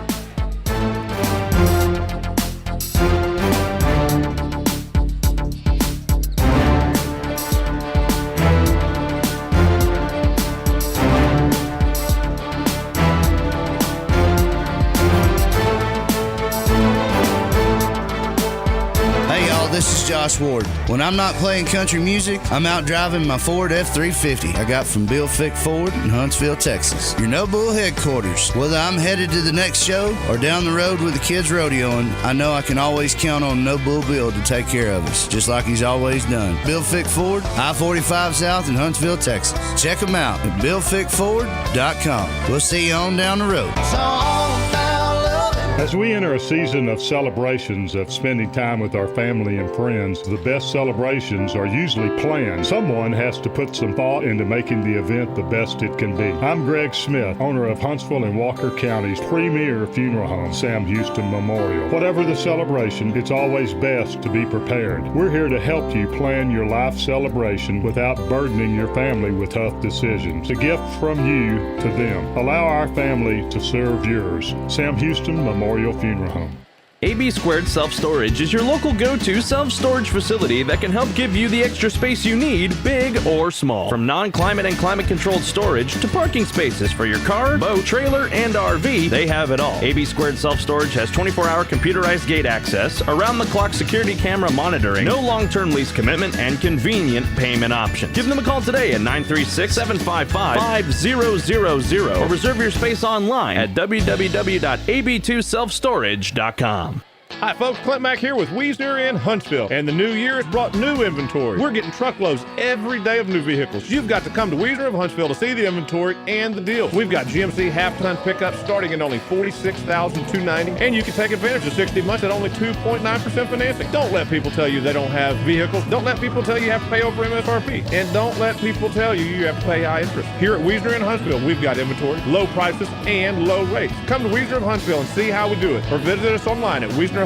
S3: This is Josh Ward. When I'm not playing country music, I'm out driving my Ford F-350 I got from Bill Fick Ford in Huntsville, Texas. Your No Bull headquarters. Whether I'm headed to the next show or down the road with the kids rodeoing, I know I can always count on No Bull Bill to take care of us, just like he's always done. Bill Fick Ford, I-45 South in Huntsville, Texas. Check them out at BillFickFord.com. We'll see you on down the road.
S9: So on down loving
S6: As we enter a season of celebrations, of spending time with our family and friends, the best celebrations are usually planned. Someone has to put some thought into making the event the best it can be. I'm Greg Smith, owner of Huntsville and Walker County's premier funeral home, Sam Houston Memorial. Whatever the celebration, it's always best to be prepared. We're here to help you plan your life celebration without burdening your family with tough decisions. A gift from you to them. Allow our family to serve yours. Sam Houston Memorial Funeral Home.
S5: AB Squared Self-Storage is your local go-to self-storage facility that can help give you the extra space you need, big or small. From non-climate and climate-controlled storage to parking spaces for your car, boat, trailer, and RV, they have it all. AB Squared Self-Storage has 24-hour computerized gate access, around-the-clock security camera monitoring, no long-term lease commitment, and convenient payment options. Give them a call today at 936-755-5000 or reserve your space online at www.ab2selfstorage.com.
S6: Hi folks, Clint Mack here with Wiesner in Huntsville, and the new year has brought new inventory. We're getting truckloads every day of new vehicles. You've got to come to Wiesner of Huntsville to see the inventory and the deals. We've got GMC half-ton pickups starting at only $46,290, and you can take advantage of 60 months at only 2.9% financing. Don't let people tell you they don't have vehicles. Don't let people tell you have to pay over MSRP, and don't let people tell you you have to pay high interest. Here at Wiesner in Huntsville, we've got inventory, low prices, and low rates. Come to Wiesner of Huntsville and see how we do it, or visit us online at WiesnerHuntsville.com.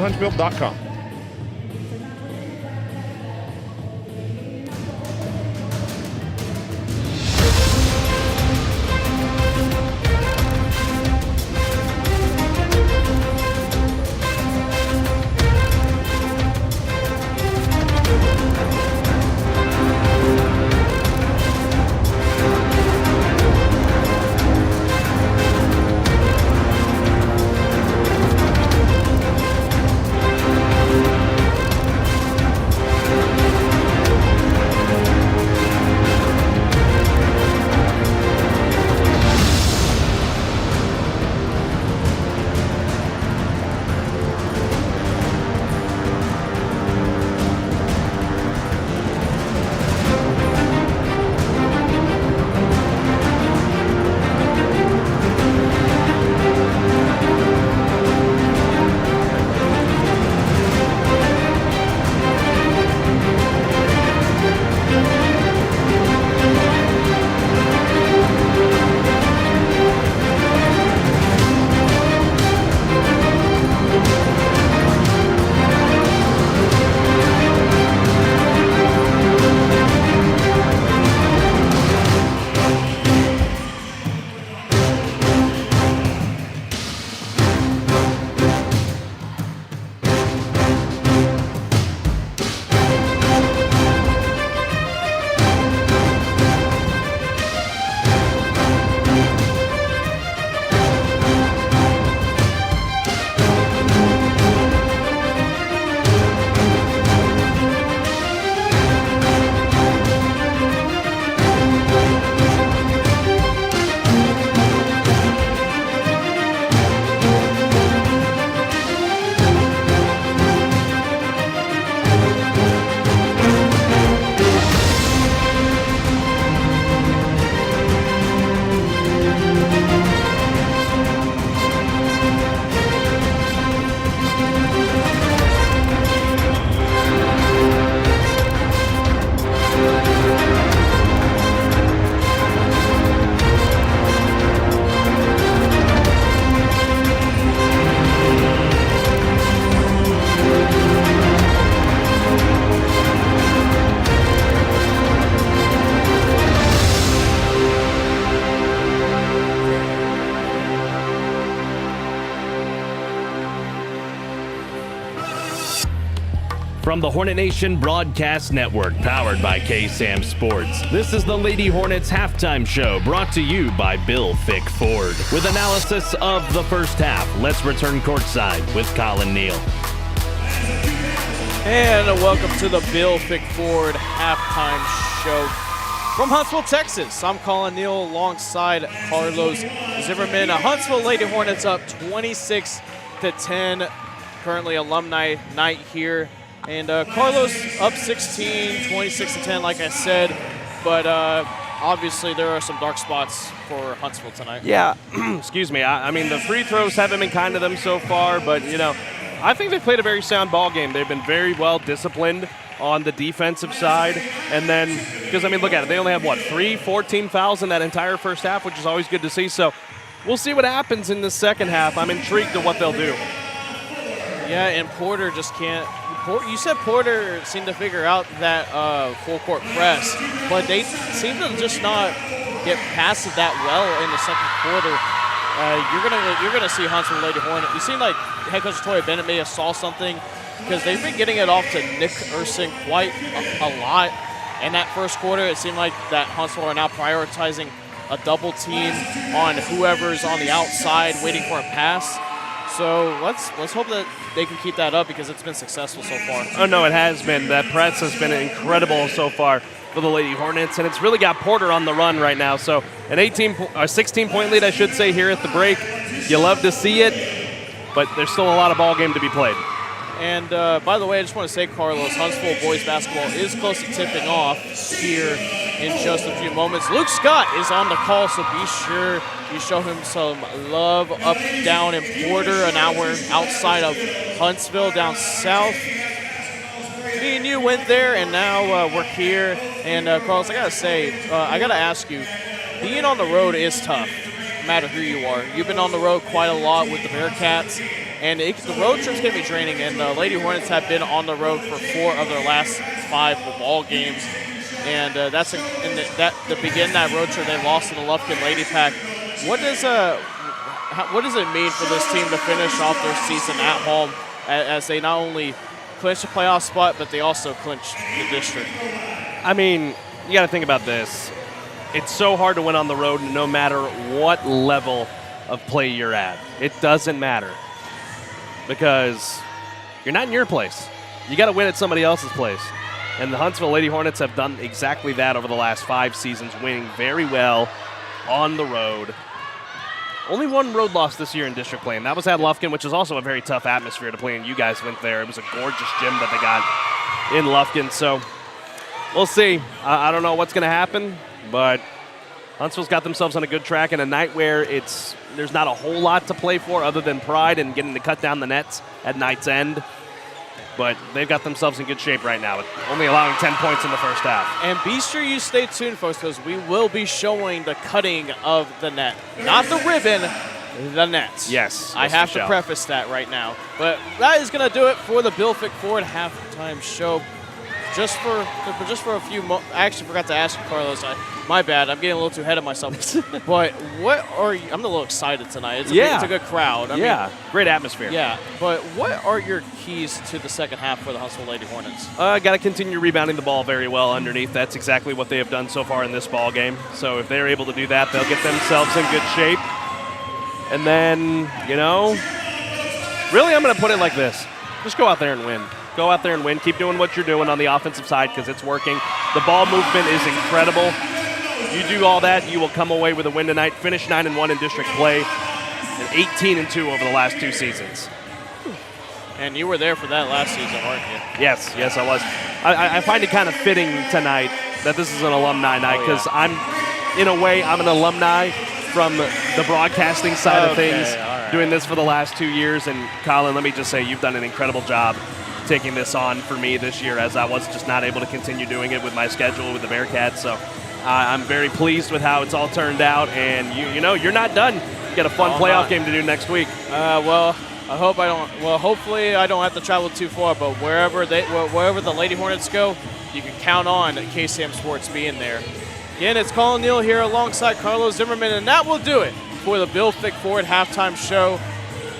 S5: From the Hornet Nation Broadcast Network, powered by KSAM Sports, this is the Lady Hornets halftime show, brought to you by Bill Fick Ford. With analysis of the first half, let's return courtside with Collin, Neill.
S2: And welcome to the Bill Fick Ford halftime show from Huntsville, Texas. I'm Collin, Neill alongside Carlos Zimmermann. Huntsville Lady Hornets up 26-10. Currently alumni night here. And Carlos up 16, 26-10, like I said. But obviously there are some dark spots for Huntsville tonight.
S1: Yeah, excuse me. I mean, the free throws haven't been kind to them so far, but, I think they played a very sound ball game. They've been very well disciplined on the defensive side. And then, because, look at it. They only have, 14 fouls in that entire first half, which is always good to see. So we'll see what happens in the second half. I'm intrigued at what they'll do.
S2: Yeah, and Porter just can't. You said Porter seemed to figure out that full-court press, but they seem to just not get past it that well in the second quarter. You're gonna see Huntsville Lady Hornet. You seem like head coach Toya Bennett may have saw something, because they've been getting it off to Nick Ursing quite a lot in that first quarter. It seemed like that Huntsville are now prioritizing a double team on whoever's on the outside waiting for a pass. So let's hope that they can keep that up, because it's been successful so far.
S1: Oh, no, it has been. That press has been incredible so far for the Lady Hornets, and it's really got Porter on the run right now. So an 16-point lead, I should say, here at the break. You love to see it, but there's still a lot of ball game to be played.
S2: And by the way, I just want to say, Carlos, Huntsville boys basketball is close to tipping off here in just a few moments. Luke Scott is on the call, so be sure you show him some love up, down in Porter, an hour outside of Huntsville, down south. Me and you went there, and now we're here. And Carlos, I got to say, I got to ask you, being on the road is tough, no matter who you are. You've been on the road quite a lot with the Bearcats. And the road trips can be draining, and the Lady Hornets have been on the road for 4 of their last 5 ball games. And to begin that road trip, they lost to the Lufkin Lady Pack. What does it mean for this team to finish off their season at home, as they not only clinch the playoff spot, but they also clinch the district?
S1: You got to think about this. It's so hard to win on the road, no matter what level of play you're at. It doesn't matter, because you're not in your place. You got to win at somebody else's place. And the Huntsville Lady Hornets have done exactly that over the last 5 seasons, winning very well on the road. Only 1 road loss this year in district play, and that was at Lufkin, which is also a very tough atmosphere to play in. You guys went there. It was a gorgeous gym that they got in Lufkin. So we'll see. I don't know what's going to happen, but Huntsville's got themselves on a good track in a night where there's not a whole lot to play for other than pride and getting to cut down the nets at night's end. But they've got themselves in good shape right now, only allowing 10 points in the first half.
S2: And be sure you stay tuned, folks, because we will be showing the cutting of the net. Not the ribbon, the nets.
S1: Yes.
S2: I have to preface that right now. But that is going to do it for the Bill Fick Ford halftime show. Just for a few moments. I actually forgot to ask you, Carlos. My bad. I'm getting a little too ahead of myself. But what are you? I'm a little excited tonight. It's a good crowd. I mean,
S1: great atmosphere.
S2: Yeah. But what are your keys to the second half for the Huntsville Lady Hornets?
S1: Got to continue rebounding the ball very well underneath. That's exactly what they have done so far in this ball game. So if they're able to do that, they'll get themselves in good shape. And then, really, I'm going to put it like this: just go out there and win. Go out there and win. Keep doing what you're doing on the offensive side, because it's working. The ball movement is incredible. You do all that, you will come away with a win tonight. Finish 9-1 in district play, and 18-2 over the last 2 seasons.
S2: And you were there for that last season, weren't you?
S1: Yes, I was. I find it kind of fitting tonight that this is an alumni night, because I'm an alumni from the broadcasting side of things, doing this for the last 2 years. And Collin, let me just say, you've done an incredible job taking this on for me this year, as I was just not able to continue doing it with my schedule with the Bearcats. So I'm very pleased with how it's all turned out, and you're not done. You got a fun playoff game to do next week.
S2: Hopefully I don't have to travel too far, but wherever the Lady Hornets go, you can count on KSAM Sports being there. Again, it's Collin Neill here alongside Carlos Zimmermann, and that will do it for the Bill Fick Ford halftime show.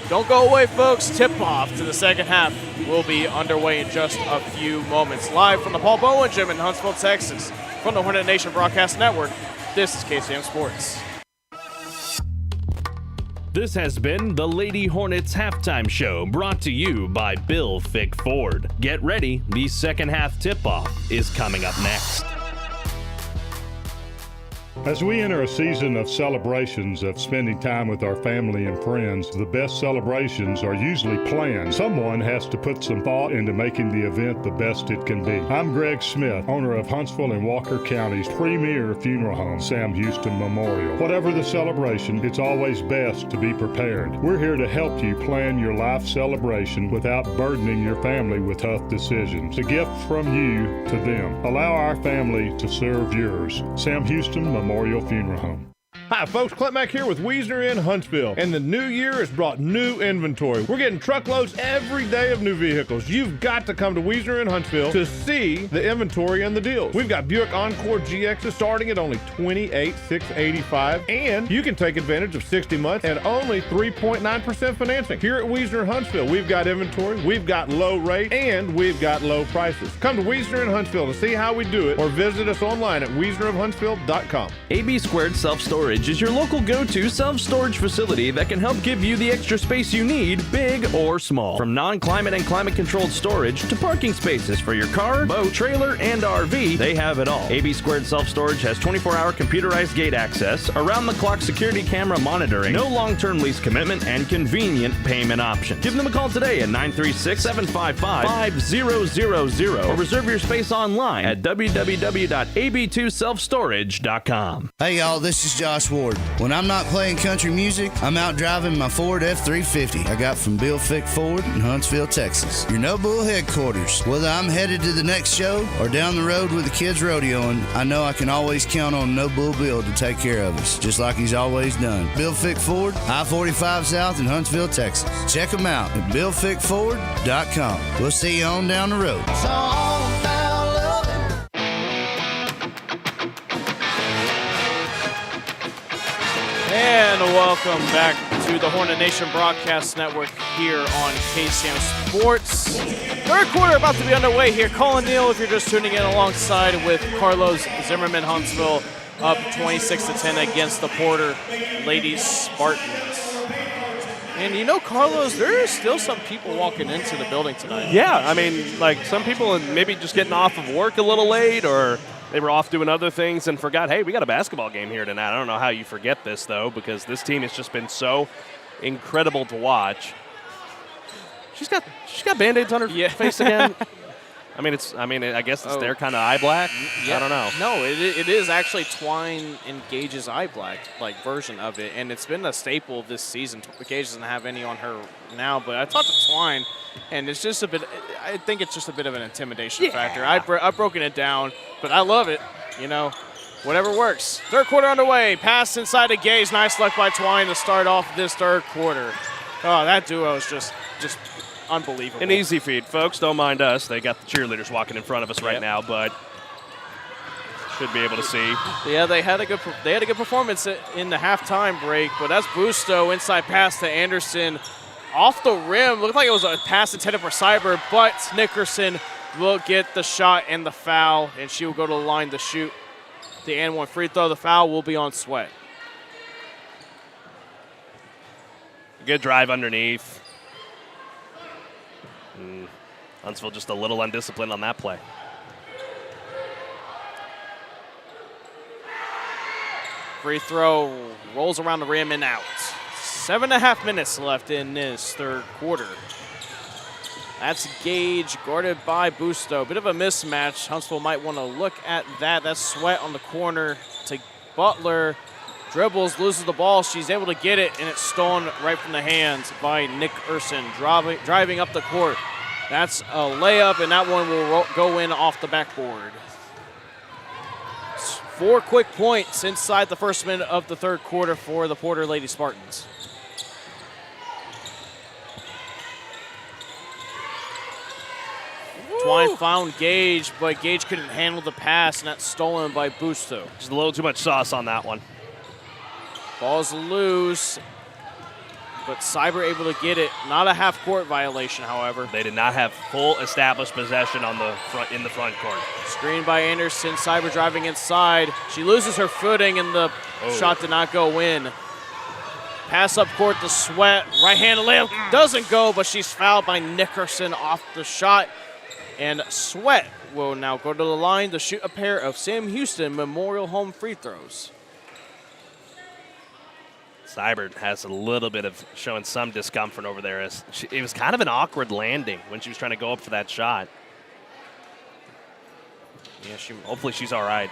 S2: Don't go away, folks. Tip-off to the second half will be underway in just a few moments. Live from the Paul Bowen Gym in Huntsville, Texas, from the Hornet Nation Broadcast Network, this is KSAM Sports.
S5: This has been the Lady Hornets halftime show, brought to you by Bill Fick Ford. Get ready, the second half tip-off is coming up next.
S6: As we enter a season of celebrations, of spending time with our family and friends, the best celebrations are usually planned. Someone has to put some thought into making the event the best it can be. I'm Greg Smith, owner of Huntsville and Walker County's premier funeral home, Sam Houston Memorial. Whatever the celebration, it's always best to be prepared. We're here to help you plan your life celebration without burdening your family with tough decisions. A gift from you to them. Allow our family to serve yours. Sam Houston Memorial Funeral Home. Hi folks, Clint Mack here with Wiesner Huntsville, and the new year has brought new inventory. We're getting truckloads every day of new vehicles. You've got to come to Wiesner Huntsville to see the inventory and the deals. We've got Buick Encore GXs starting at only $28,685, and you can take advantage of 60 months at only 3.9% financing. Here at Wiesner Huntsville, we've got inventory, we've got low rate, and we've got low prices. Come to Wiesner Huntsville to see how we do it, or visit us online at wiesnerofhuntsville.com.
S5: AB Squared Self-Storage is your local go-to self-storage facility that can help give you the extra space you need, big or small. From non-climate and climate-controlled storage to parking spaces for your car, boat, trailer, and RV, they have it all. AB Squared Self-Storage has 24-hour computerized gate access, around-the-clock security camera monitoring, no long-term lease commitment, and convenient payment options. Give them a call today at 936-755-5000 or reserve your space online at www.ab2selfstorage.com.
S3: Hey y'all, this is Josh Ward. When I'm not playing country music, I'm out driving my Ford F-350 I got from Bill Fick Ford in Huntsville, Texas. Your No Bull headquarters. Whether I'm headed to the next show or down the road with the kids rodeoing, I know I can always count on No Bull Bill to take care of us, just like he's always done. Bill Fick Ford, I-45 South in Huntsville, Texas. Check them out at BillFickFord.com. We'll see you on down the road.
S2: And welcome back to the Hornet Nation Broadcast Network here on KSAM Sports. Third quarter about to be underway here. Collin, Neill, if you're just tuning in alongside with Carlos Zimmermann, Huntsville up 26-10 against the Porter Ladies Spartans. And you know, Carlos, there are still some people walking into the building tonight.
S1: Yeah, I mean, like some people maybe just getting off of work a little late, or they were off doing other things and forgot, hey, we got a basketball game here tonight. I don't know how you forget this, though, because this team has just been so incredible to watch. She's got Band-Aids on her face again. I guess it's their kind of eye black.
S2: Yeah.
S1: I don't know.
S2: No, it is actually Twine and Gage's eye black version of it, and it's been a staple this season. Gage doesn't have any on her now, but I talked to Twine, and it's just a bit. I think it's just a bit of an intimidation factor. I've broken it down, but I love it. You know, whatever works. Third quarter underway. Pass inside to Gage. Nice luck by Twine to start off this third quarter. Oh, that duo is just unbelievable.
S1: An easy feed, folks. Don't mind us. They got the cheerleaders walking in front of us right now, but should be able to see.
S2: Yeah, they had a good performance in the halftime break, but that's Busto inside pass to Anderson off the rim. Looked like it was a pass intended for Cyber, but Nickerson will get the shot and the foul, and she will go to the line to shoot the and one free throw. The foul will be on Sweat.
S1: Good drive underneath. Huntsville just a little undisciplined on that play.
S2: Free throw rolls around the rim and out. 7.5 minutes left in this third quarter. That's Gage guarded by Busto. Bit of a mismatch. Huntsville might want to look at that. That's Sweat on the corner to Butler. Dribbles, loses the ball. She's able to get it, and it's stolen right from the hands by Nick Urson, driving up the court. That's a layup, and that one will go in off the backboard. 4 quick points inside the first minute of the third quarter for the Porter Lady Spartans. Twine found Gage, but Gage couldn't handle the pass, and that's stolen by Busto.
S1: Just a little too much sauce on that one.
S2: Ball's loose, but Cyber able to get it. Not a half-court violation, however.
S1: They did not have full established possession on the front in the front court.
S2: Screen by Anderson. Cyber driving inside. She loses her footing, and the shot did not go in. Pass up court to Sweat. Right-hand layup doesn't go, but she's fouled by Nickerson off the shot. And Sweat will now go to the line to shoot a pair of Sam Houston Memorial Home free throws.
S1: Seibert has a little bit of showing some discomfort over there. It was kind of an awkward landing when she was trying to go up for that shot. Yeah, hopefully she's all right.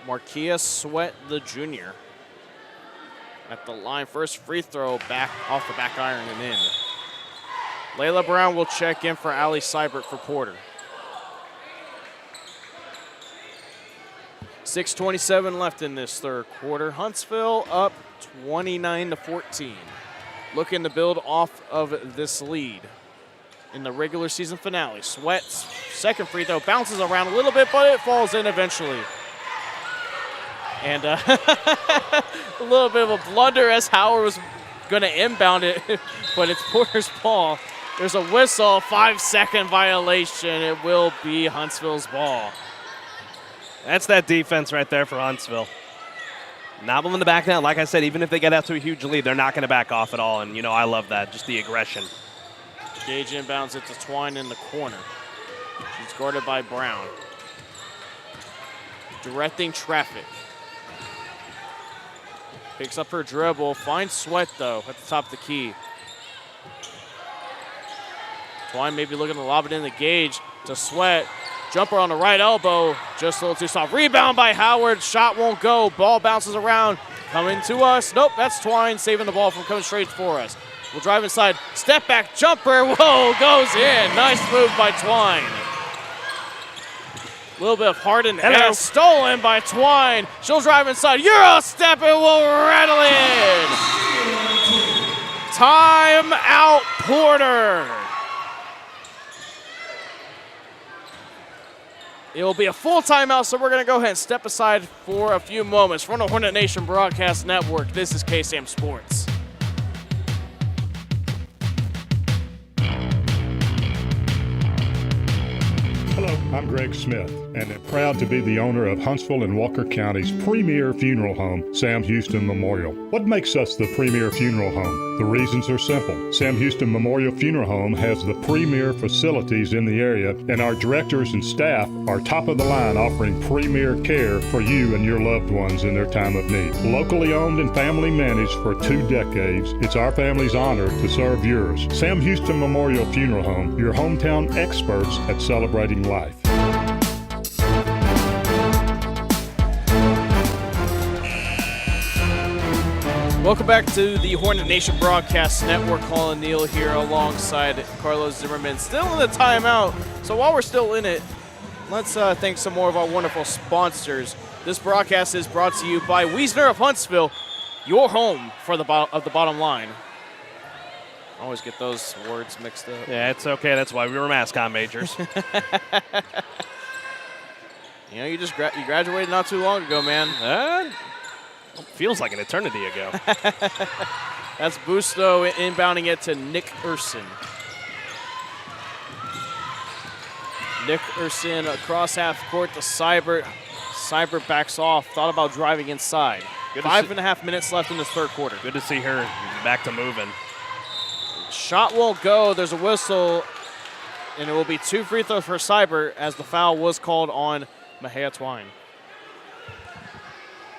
S2: Marquia Sweat, the junior, at the line. First free throw back off the back iron and in. Layla Brown will check in for Allie Seibert for Porter. 6:27 left in this third quarter. Huntsville up 29-14. Looking to build off of this lead in the regular season finale. Sweat's second free throw bounces around a little bit, but it falls in eventually. And a little bit of a blunder as Howard was going to inbound it, but it's Porter's ball. There's a whistle, 5-second violation. It will be Huntsville's ball.
S1: That's that defense right there for Huntsville. Not willing to back down. Like I said, even if they get out to a huge lead, they're not going to back off at all. And, I love that, just the aggression.
S2: Gage inbounds it to Twine in the corner. She's guarded by Brown. Directing traffic. Picks up her dribble. Finds Sweat, though, at the top of the key. Twine maybe looking to lob it in the Gage to Sweat. Jumper on the right elbow, just a little too soft. Rebound by Howard, shot won't go. Ball bounces around, coming to us. Nope, that's Twine saving the ball from coming straight for us. We'll drive inside, step back jumper, whoa, goes in. Nice move by Twine. A little bit of hardened air, stolen by Twine. She'll drive inside, Euro step, and will rattle in. Time out, Porter. It will be a full timeout, so we're going to go ahead and step aside for a few moments. From the Hornet Nation Broadcast Network, this is KSAM Sports.
S9: Hello, I'm Greg Smith, and I'm proud to be the owner of Huntsville and Walker County's premier funeral home, Sam Houston Memorial. What makes us the premier funeral home? The reasons are simple. Sam Houston Memorial Funeral Home has the premier facilities in the area, and our directors and staff are top of the line, offering premier care for you and your loved ones in their time of need. Locally owned and family managed for 2 decades, it's our family's honor to serve yours. Sam Houston Memorial Funeral Home, your hometown experts at celebrating life.
S2: Welcome back to the Hornet Nation Broadcast Network. Collin, Neill here alongside Carlos Zimmermann. Still in the timeout, so while we're still in it, let's thank some more of our wonderful sponsors. This broadcast is brought to you by Wiesner of Huntsville, your home for the bottom line. I always get those words mixed up.
S1: Yeah, it's okay. That's why we were mascot majors.
S2: You you graduated not too long ago, man.
S1: Feels like an eternity ago.
S2: That's Busto inbounding it to Nick Urson. Nick Urson across half court to Seibert. Seibert backs off, thought about driving inside. 5.5 minutes left in this third quarter.
S1: Good to see her back to moving.
S2: Shot won't go. There's a whistle, and it will be 2 free throws for Seibert as the foul was called on Mahia Twine.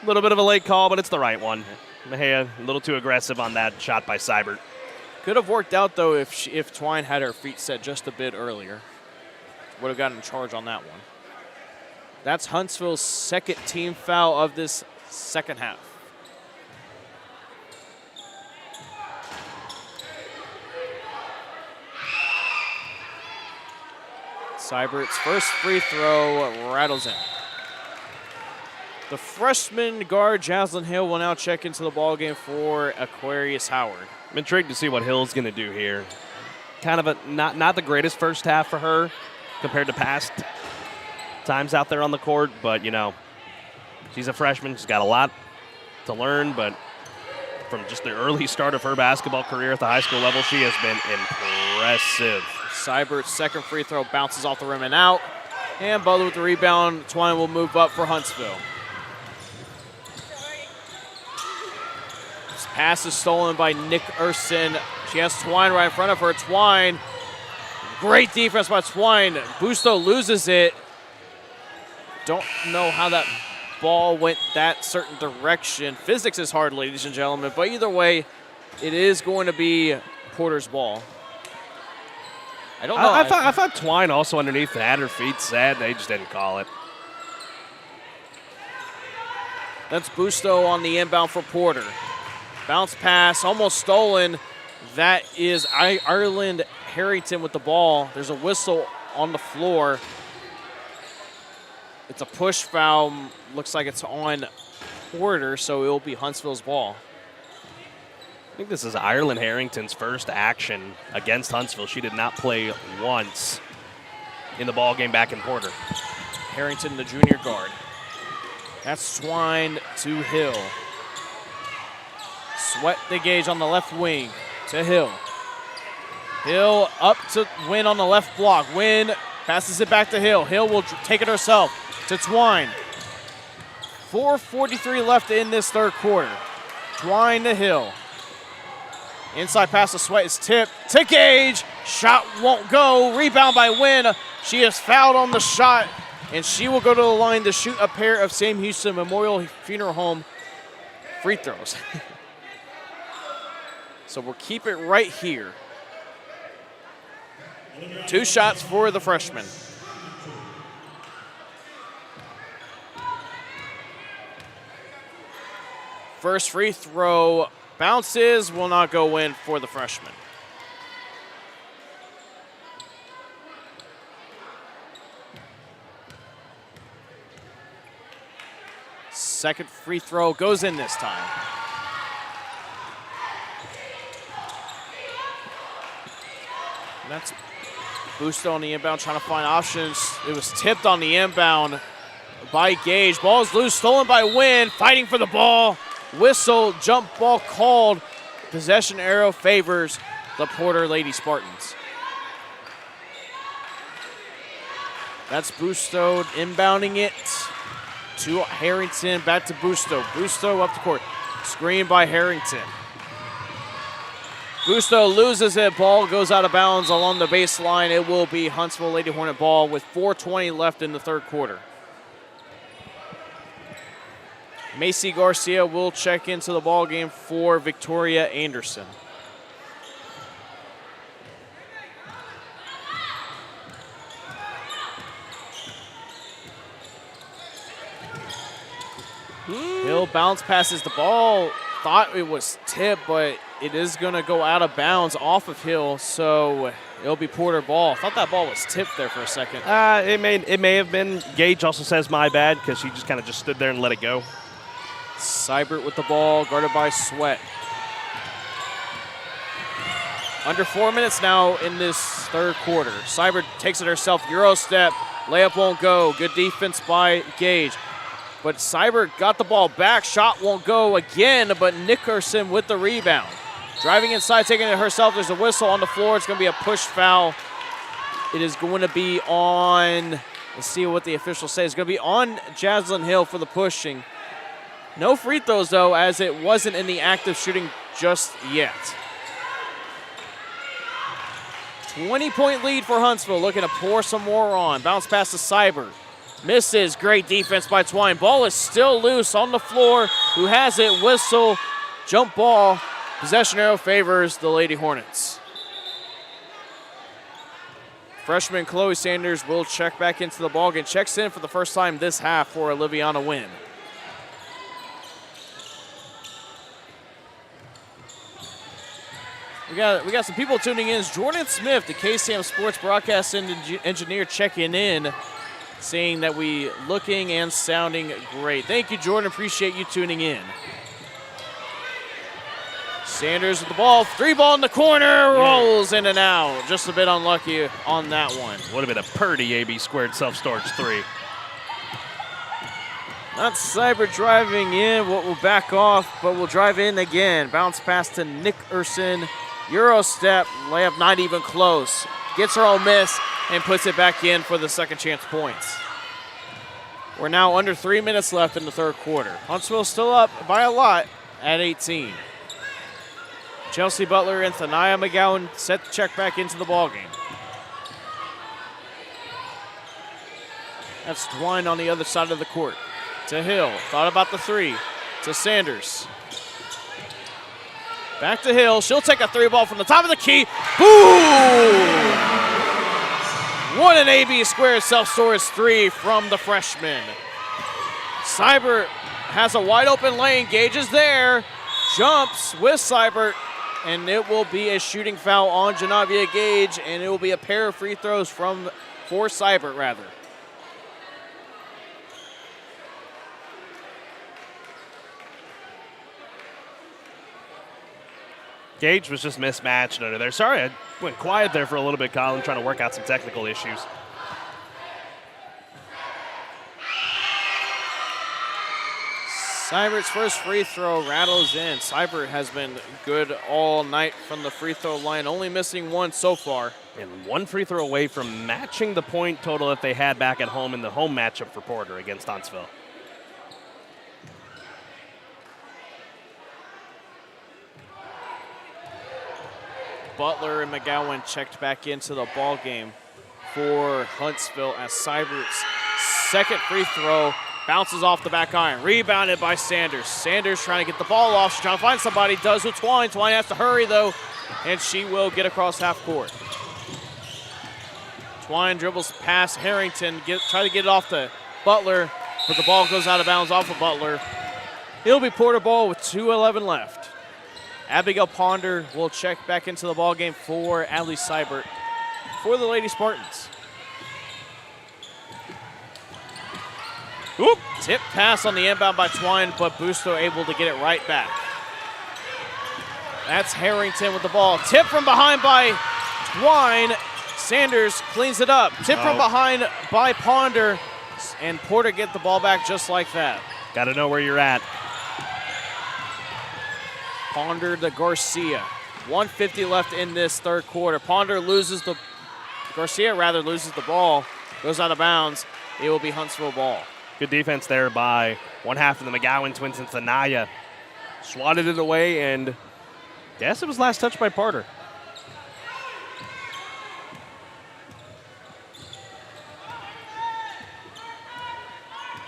S1: A little bit of a late call, but it's the right one. Mahia a little too aggressive on that shot by Seibert.
S2: Could have worked out, though, if Twine had her feet set just a bit earlier. Would have gotten in charge on that one. That's Huntsville's second team foul of this second half. Seibert's first free throw rattles in. The freshman guard, Jaslyn Hill, will now check into the ballgame for Aquarius Howard.
S1: I'm intrigued to see what Hill's going to do here. Kind of a not the greatest first half for her compared to past times out there on the court, but, she's a freshman. She's got a lot to learn, but from just the early start of her basketball career at the high school level, she has been impressive.
S2: Seibert's second free throw bounces off the rim and out. And Butler with the rebound. Twine will move up for Huntsville. This pass is stolen by Nick Urson. She has Twine right in front of her. Twine, great defense by Twine. Busto loses it. Don't know how that ball went that certain direction. Physics is hard, ladies and gentlemen, but either way, it is going to be Porter's ball. I don't know.
S1: I thought Twine also underneath had her feet set. They just didn't call it.
S2: That's Busto on the inbound for Porter. Bounce pass, almost stolen. That is Ireland Harrington with the ball. There's a whistle on the floor. It's a push foul. Looks like it's on Porter, so it will be Huntsville's ball.
S1: I think this is Ireland Harrington's first action against Huntsville. She did not play once in the ball game back in Porter.
S2: Harrington, the junior guard. That's Twine to Hill. Sweat the gauge on the left wing to Hill. Hill up to Wynn on the left block. Wynn passes it back to Hill. Hill will take it herself to Twine. 4:43 left in this third quarter. Twine to Hill. Inside pass to Sweat is tipped to Gage. Shot won't go. Rebound by Wynn. She is fouled on the shot, and she will go to the line to shoot a pair of Sam Houston Memorial Funeral Home free throws. So we'll keep it right here. 2 shots for the freshman. First free throw bounces, will not go in for the freshman. Second free throw goes in this time. And that's Busto on the inbound, trying to find options. It was tipped on the inbound by Gage. Ball is loose, stolen by Wynn, fighting for the ball. Whistle, jump ball called. Possession arrow favors the Porter Lady Spartans. That's Busto inbounding it to Harrington, back to Busto. Busto up the court, screen by Harrington. Busto loses it, ball goes out of bounds along the baseline. It will be Huntsville Lady Hornet ball with 4:20 left in the third quarter. Macy Garcia will check into the ball game for Victoria Anderson. Hill bounce passes the ball. Thought it was tipped, but it is going to go out of bounds off of Hill, so it'll be Porter ball. Thought that ball was tipped there for a second.
S1: It may have been. Gage also says my bad because she just kind of just stood there and let it go.
S2: Seibert with the ball, guarded by Sweat. Under 4 minutes now in this third quarter. Seibert takes it herself, Euro step, layup won't go. Good defense by Gage. But Seibert got the ball back, shot won't go again, but Nickerson with the rebound. Driving inside, taking it herself, there's a whistle on the floor. It's gonna be a push foul. It is going to be on, let's see what the officials say. It's gonna be on Jaslyn Hill for the pushing. No free throws though, as it wasn't in the act of shooting just yet. 20-point lead for Huntsville, looking to pour some more on. Bounce pass to Seibert. Misses, great defense by Twine. Ball is still loose on the floor. Who has it? Whistle, jump ball. Possession arrow favors the Lady Hornets. Freshman Chloe Sanders will check back into the ballgame. Checks in for the first time this half for Oliviana Wynn. We got some people tuning in. It's Jordan Smith, the KSAM Sports Broadcast Engineer, checking in, saying that we looking and sounding great. Thank you, Jordan. Appreciate you tuning in. Sanders with the ball. 3-ball in the corner. Rolls in and out. Just a bit unlucky on that one.
S1: Would have been a pretty AB squared self-storage 3.
S2: Not Seibert driving in. We'll back off, but we'll drive in again. Bounce pass to Nickerson. Euro step. Layup not even close. Gets her own miss and puts it back in for the second chance points. We're now under 3 minutes left in the third quarter. Huntsville still up by a lot at 18. Chelsea Butler and Thania McGowan set to check back into the ballgame. That's Twine on the other side of the court. To Hill. Thought about the three. To Sanders. Back to Hill. She'll take a three ball from the top of the key. Boom! What an AB squared self-storage three from the freshman. Seibert has a wide open lane. Gage is there. Jumps with Seibert. And it will be a shooting foul on Janavia Gage. And it will be a pair of free throws for Seibert, rather.
S1: Gage was just mismatched under there. Sorry, I went quiet there for a little bit, Collin, trying to work out some technical issues.
S2: Seibert's first free throw rattles in. Seibert has been good all night from the free throw line, only missing one so far.
S1: And one free throw away from matching the point total that they had back at home in the home matchup for Porter against Huntsville.
S2: Butler and McGowan checked back into the ball game for Huntsville as Seibert's second free throw bounces off the back iron. Rebounded by Sanders. Sanders trying to get the ball off. She's trying to find somebody. Does with Twine. Twine has to hurry, though, and she will get across half court. Twine dribbles past Harrington. Try to get it off to Butler, but the ball goes out of bounds off of Butler. It'll be Porter ball with 2:11 left. Abigail Ponder will check back into the ball game for Adley Seibert for the Lady Spartans. Oop, tip pass on the inbound by Twine, but Busto able to get it right back. That's Harrington with the ball. Tip from behind by Twine. Sanders cleans it up. Tip from behind by Ponder, and Porter get the ball back just like that.
S1: Got to know where you're at.
S2: Ponder to Garcia. 1:50 left in this third quarter. Garcia loses the ball, goes out of bounds. It will be Huntsville ball.
S1: Good defense there by one half of the McGowan twins and Thanaya. Swatted it away, and I guess it was last touched by Porter.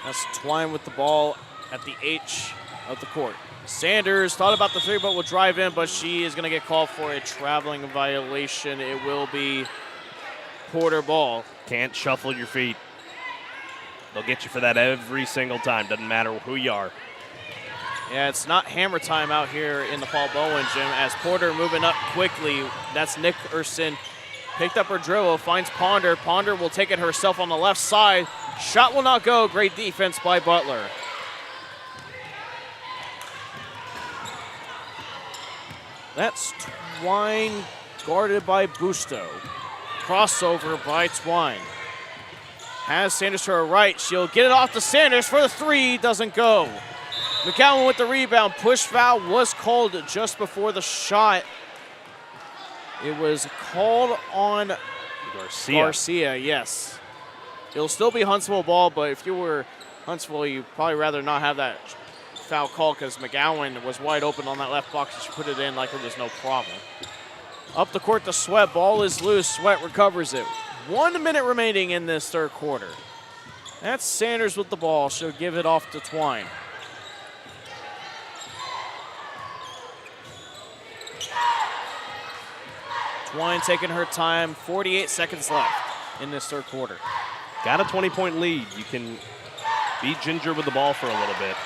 S2: That's Twine with the ball at the H of the court. Sanders thought about the three, but will drive in, but she is going to get called for a traveling violation. It will be Porter ball.
S1: Can't shuffle your feet. They'll get you for that every single time. Doesn't matter who you are.
S2: Yeah, it's not hammer time out here in the Paul Bowen gym as Porter moving up quickly. That's Nickerson. Picked up her dribble, finds Ponder. Ponder will take it herself on the left side. Shot will not go. Great defense by Butler. That's Twine guarded by Busto. Crossover by Twine. Has Sanders to her right. She'll get it off to Sanders for the three. Doesn't go. McGowan with the rebound. Push foul was called just before the shot. It was called on Garcia, yes. It'll still be Huntsville ball, but if you were Huntsville, you'd probably rather not have that foul call because McGowan was wide open on that left box. She put it in like it was no problem. Up the court to Sweat. Ball is loose. Sweat recovers it. 1 minute remaining in this third quarter. That's Sanders with the ball. She'll give it off to Twine. Twine taking her time. 48 seconds left in this third quarter.
S1: Got a 20-point lead. You can beat Ginger with the ball for a little bit.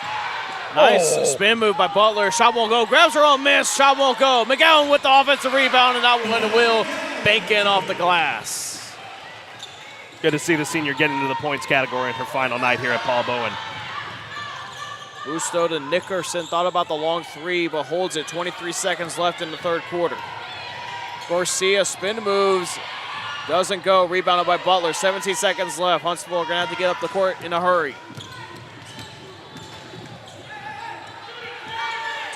S2: Nice spin move by Butler. Shot won't go. Grabs her own miss. Shot won't go. McGowan with the offensive rebound, and that one will bank in off the glass.
S1: Good to see the senior get into the points category in her final night here at Paul Bowen.
S2: Busto to Nickerson. Thought about the long three, but holds it. 23 seconds left in the third quarter. Garcia spin moves. Doesn't go. Rebounded by Butler. 17 seconds left. Huntsville are going to have to get up the court in a hurry.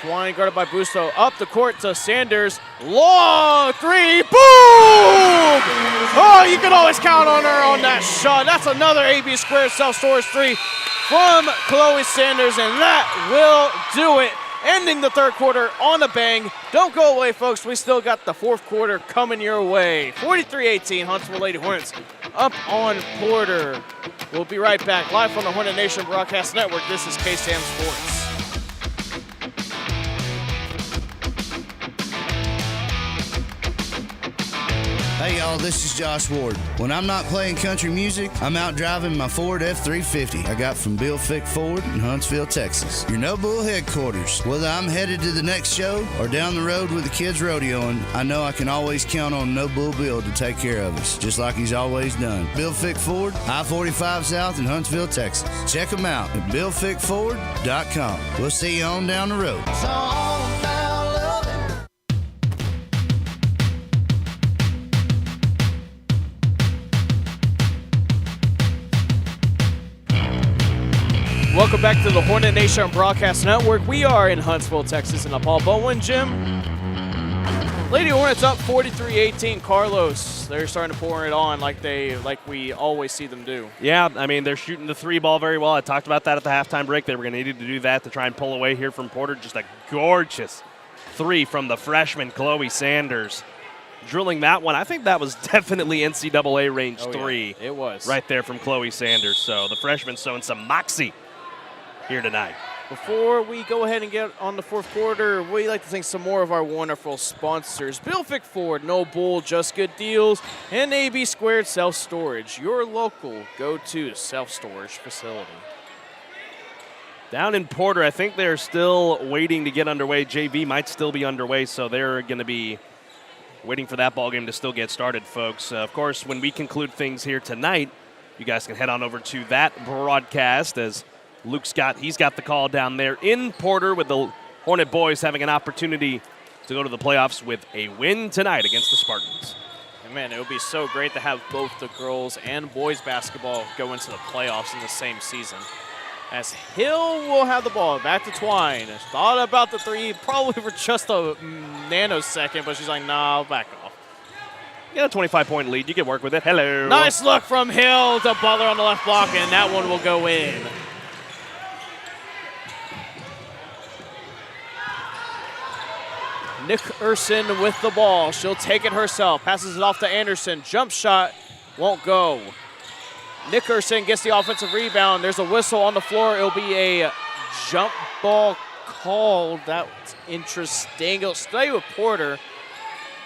S2: Twine guarded by Busto. Up the court to Sanders. Long three. Boom! Oh, you can always count on her on that shot. That's another AB squared self-storage three from Chloe Sanders, and that will do it. Ending the third quarter on a bang. Don't go away, folks. We still got the fourth quarter coming your way. 43-18, Huntsville Lady Hornets up on Porter. We'll be right back live from the Hornet Nation Broadcast Network. This is KSAM Sports.
S3: Hey y'all, this is Josh Ward. When I'm not playing country music, I'm out driving my Ford F-350 I got from Bill Fick Ford in Huntsville, Texas. Your No Bull headquarters. Whether I'm headed to the next show or down the road with the kids rodeoing, I know I can always count on No Bull Bill to take care of us, just like he's always done. Bill Fick Ford, I-45 South in Huntsville, Texas. Check them out at BillFickFord.com. We'll see you on down the road.
S2: Welcome back to the Hornet Nation Broadcast Network. We are in Huntsville, Texas, in the Paul Bowen Gym. Lady Hornets up 43-18. Carlos, they're starting to pour it on like we always see them do.
S1: Yeah, I mean, they're shooting the three ball very well. I talked about that at the halftime break. They were going to need to do that to try and pull away here from Porter. Just a gorgeous three from the freshman, Chloe Sanders. Drilling that one. I think that was definitely NCAA range three.
S2: Yeah, it was.
S1: Right there from Chloe Sanders. So the freshman showing some moxie here tonight.
S2: Before we go ahead and get on the fourth quarter, we'd like to thank some more of our wonderful sponsors. Bill Fick Ford, No Bull, Just Good Deals, and AB Squared Self-Storage, your local go-to self-storage facility.
S1: Down in Porter, I think they're still waiting to get underway. JV might still be underway, so they're going to be waiting for that ball game to still get started, folks. Of course, when we conclude things here tonight, you guys can head on over to that broadcast as he's got the call down there in Porter with the Hornet boys having an opportunity to go to the playoffs with a win tonight against the Spartans.
S2: And man, it would be so great to have both the girls and boys basketball go into the playoffs in the same season. As Hill will have the ball, back to Twine. Thought about the three probably for just a nanosecond, but she's like, nah, I'll back off.
S1: You got a 25-point lead. You can work with it. Hello.
S2: Nice look from Hill to Butler on the left block, and that one will go in. Nick Urson with the ball. She'll take it herself. Passes it off to Anderson. Jump shot won't go. Nick Urson gets the offensive rebound. There's a whistle on the floor. It'll be a jump ball called. That's interesting. It'll stay with Porter,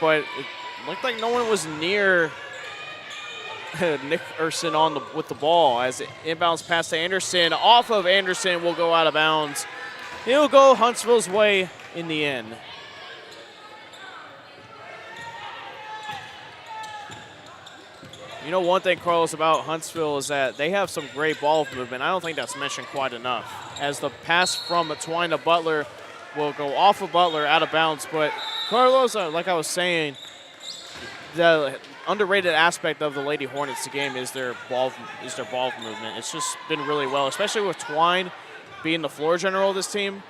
S2: but it looked like no one was near Nick Urson with the ball as it inbounds pass to Anderson. Off of Anderson will go out of bounds. It'll go Huntsville's way in the end. You know, one thing, Carlos, about Huntsville is that they have some great ball movement. I don't think that's mentioned quite enough. As the pass from Twine to Butler will go off of Butler out of bounds. But Carlos, like I was saying, the underrated aspect of the Lady Hornets game is their ball movement. It's just been really well, especially with Twine being the floor general of this team.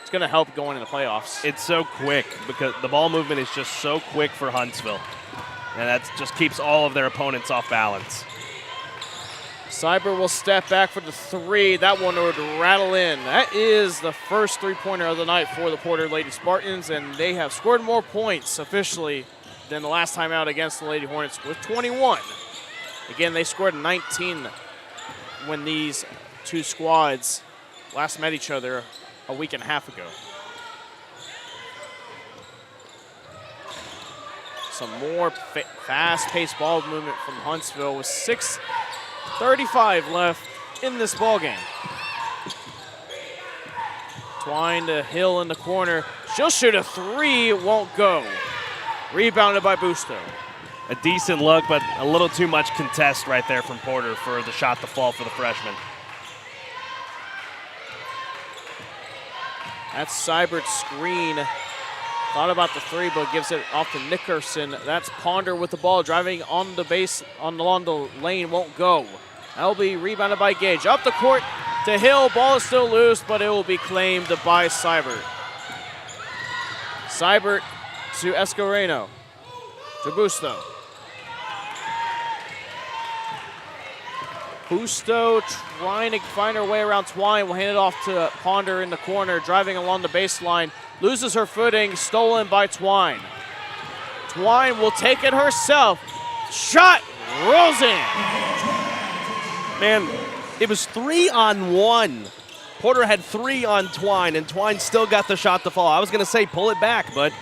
S2: It's going to help going into the playoffs.
S1: It's so quick because the ball movement is just so quick for Huntsville. And that just keeps all of their opponents off balance.
S2: Cyber will step back for the three. That one would rattle in. That is the first three-pointer of the night for the Porter Lady Spartans, and they have scored more points officially than the last time out against the Lady Hornets with 21. Again, they scored 19 when these two squads last met each other a week and a half ago. Some more fast-paced ball movement from Huntsville with 6:35 left in this ball game. Twine to Hill in the corner. She'll shoot a three, won't go. Rebounded by Busto.
S1: A decent look, but a little too much contest right there from Porter for the shot to fall for the freshman. That's Seibert's screen. Thought about the three, but gives it off to Nickerson. That's Ponder with the ball, driving on the base, along the lane, won't go. That'll be rebounded by Gage. Up the court to Hill. Ball is still loose, but it will be claimed by Seibert. Seibert to Escareno. To Busto. Busto trying to find her way around Twine. Will hand it off to Ponder in the corner, driving along the baseline. Loses her footing, stolen by Twine. Twine will take it herself. Shot rolls in. Man, it was 3-on-1. Porter had 3 on Twine, and Twine still got the shot to fall. I was going to say pull it back, but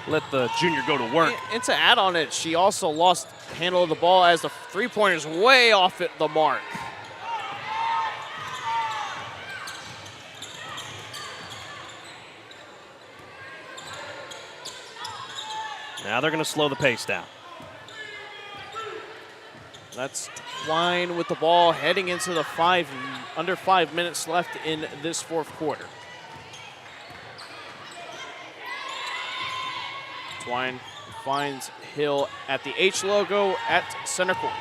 S1: let the junior go to work.
S2: And to add on it, she also lost handle of the ball as the three-pointer's way off at the mark.
S1: Now they're going to slow the pace down.
S2: That's Twine with the ball heading into the under 5 minutes left in this fourth quarter. Twine finds Hill at the H logo at center court.